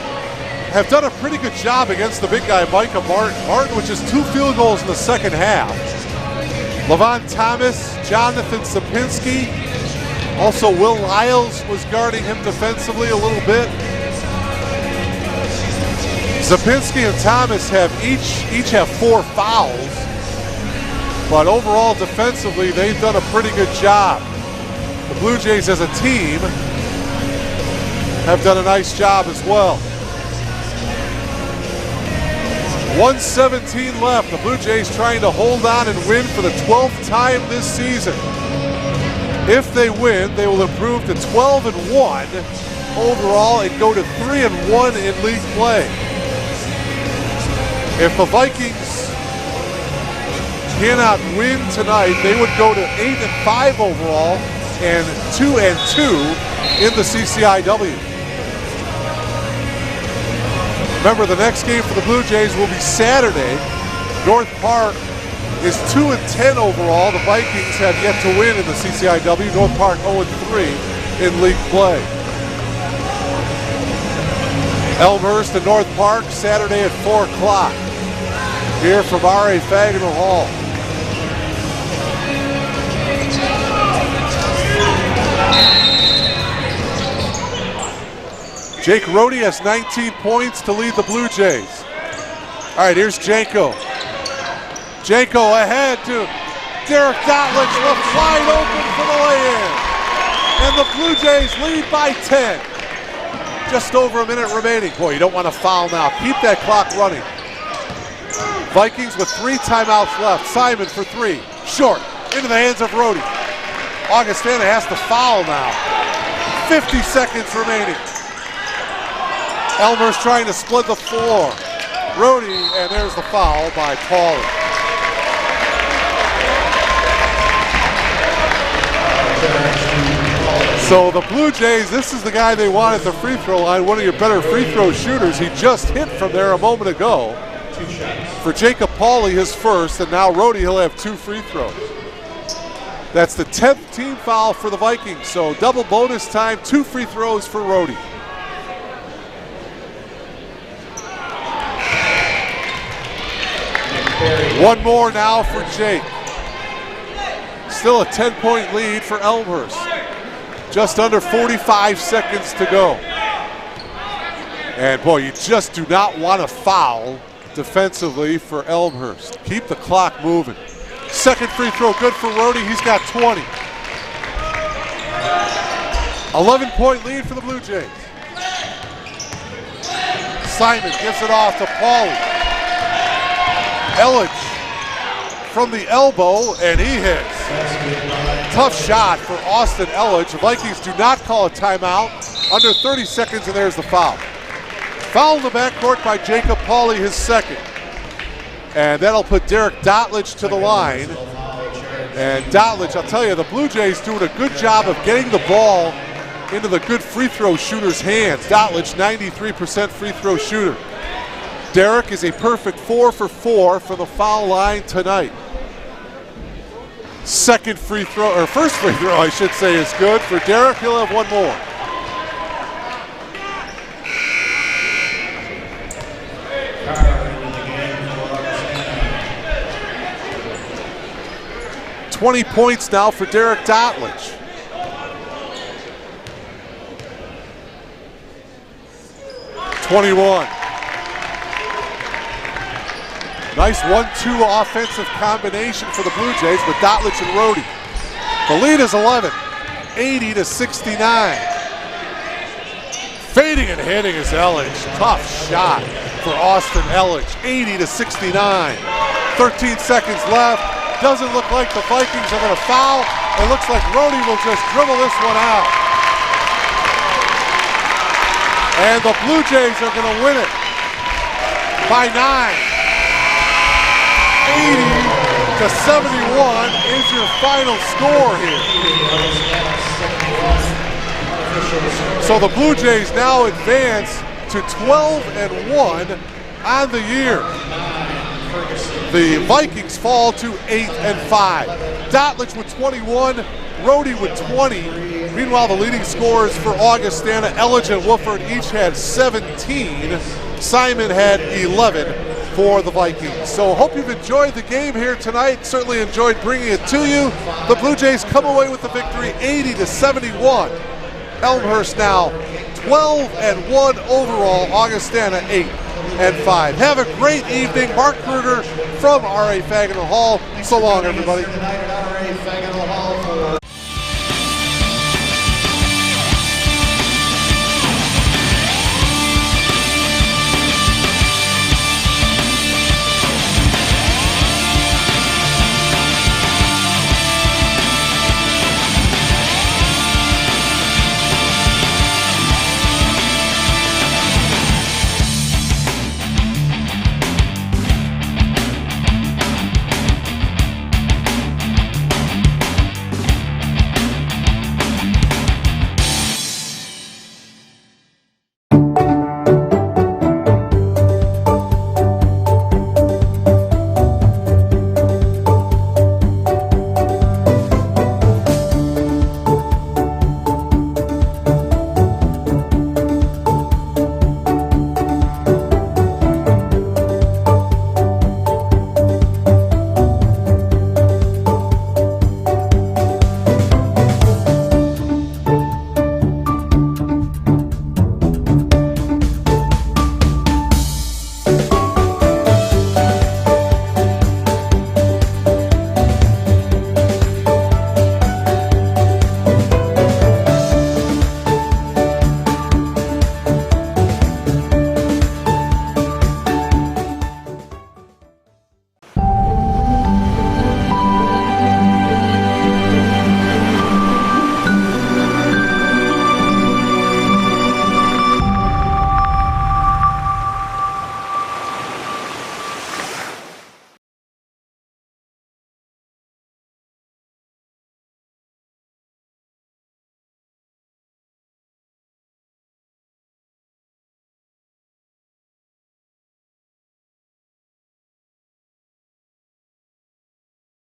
Speaker 5: have done a pretty good job against the big guy, Micah Martin. Martin with just 2 field goals in the second half. Levon Thomas, Jonathan Sapinski, also Will Lyles was guarding him defensively a little bit. Sapinski and Thomas have each have 4 fouls, but overall defensively they've done a pretty good job. The Blue Jays as a team have done a nice job as well. 1:17 left. The Blue Jays trying to hold on and win for the 12th time this season. If they win, they will improve to 12-1 overall and go to 3-1 in league play. If the Vikings cannot win tonight, they would go to 8-5 overall and 2-2 in the CCIW. Remember, the next game for the Blue Jays will be Saturday. North Park is 2-10 overall. The Vikings have yet to win in the CCIW. North Park 0-3 in league play. Elmhurst and North Park Saturday at 4 o'clock here from R.A. Fagenal Hall. Jake Rohde has 19 points to lead the Blue Jays. All right, here's Janko. Janko ahead to Derek Dotlich, left wide open for the lay-in. And the Blue Jays lead by 10. Just over a minute remaining. Boy, you don't want to foul now. Keep that clock running. Vikings with 3 timeouts left. Simon for 3. Short. Into the hands of Rohde. Augustana has to foul now. 50 seconds remaining. Elmhurst trying to split the floor. Rohde, and there's the foul by Pauly. So the Blue Jays, this is the guy they want at the free throw line, one of your better free throw shooters. He just hit from there a moment ago. For Jacob Pauly, his first, and now Rohde, he'll have 2 free throws. That's the 10th team foul for the Vikings, so double bonus time, 2 free throws for Rohde. One more now for Jake. Still a 10-point lead for Elmhurst. Just under 45 seconds to go. And boy, you just do not want to foul defensively for Elmhurst. Keep the clock moving. Second free throw good for Rohde. He's got 20. 11-point lead for the Blue Jays. Simon gives it off to Pauly. Elledge from the elbow, and he hits. Tough shot for Austin Elledge. The Vikings do not call a timeout. Under 30 seconds, and there's the foul. Foul in the backcourt by Jacob Pauly, his second. And that'll put Derek Dotlich to the line. And Dotlich, I'll tell you, the Blue Jays doing a good job of getting the ball into the good free throw shooter's hands. Dotlich, 93% free throw shooter. Derek is a perfect 4 for 4 from the foul line tonight. Second free throw, or first free throw, I should say, is good for Derek. He'll have one more. $20 points now for Derek Dotlich. $21. Nice 1-2 offensive combination for the Blue Jays with Dotlich and Rohde. The lead is 11, 80-69. Fading and hitting is Elledge. Tough shot for Austin Elledge, 80-69. 13 seconds left. Doesn't look like the Vikings are going to foul. It looks like Rohde will just dribble this one out. And the Blue Jays are going to win it by 9. 80-71 is your final score here. So the Blue Jays now advance to 12-1 on the year. The Vikings fall to 8-5. Dotlich with 21, Rohde with 20. Meanwhile, the leading scorers for Augustana, Elledge and Wooford each had 17. Simon had 11 for the Vikings. So hope you've enjoyed the game here tonight. Certainly enjoyed bringing it to you. The Blue Jays come away with the victory, 80-71. Elmhurst now 12-1 overall. Augustana 8-5. Have a great evening. Mark Kruger from R.A. Fagenal Hall. So long, everybody.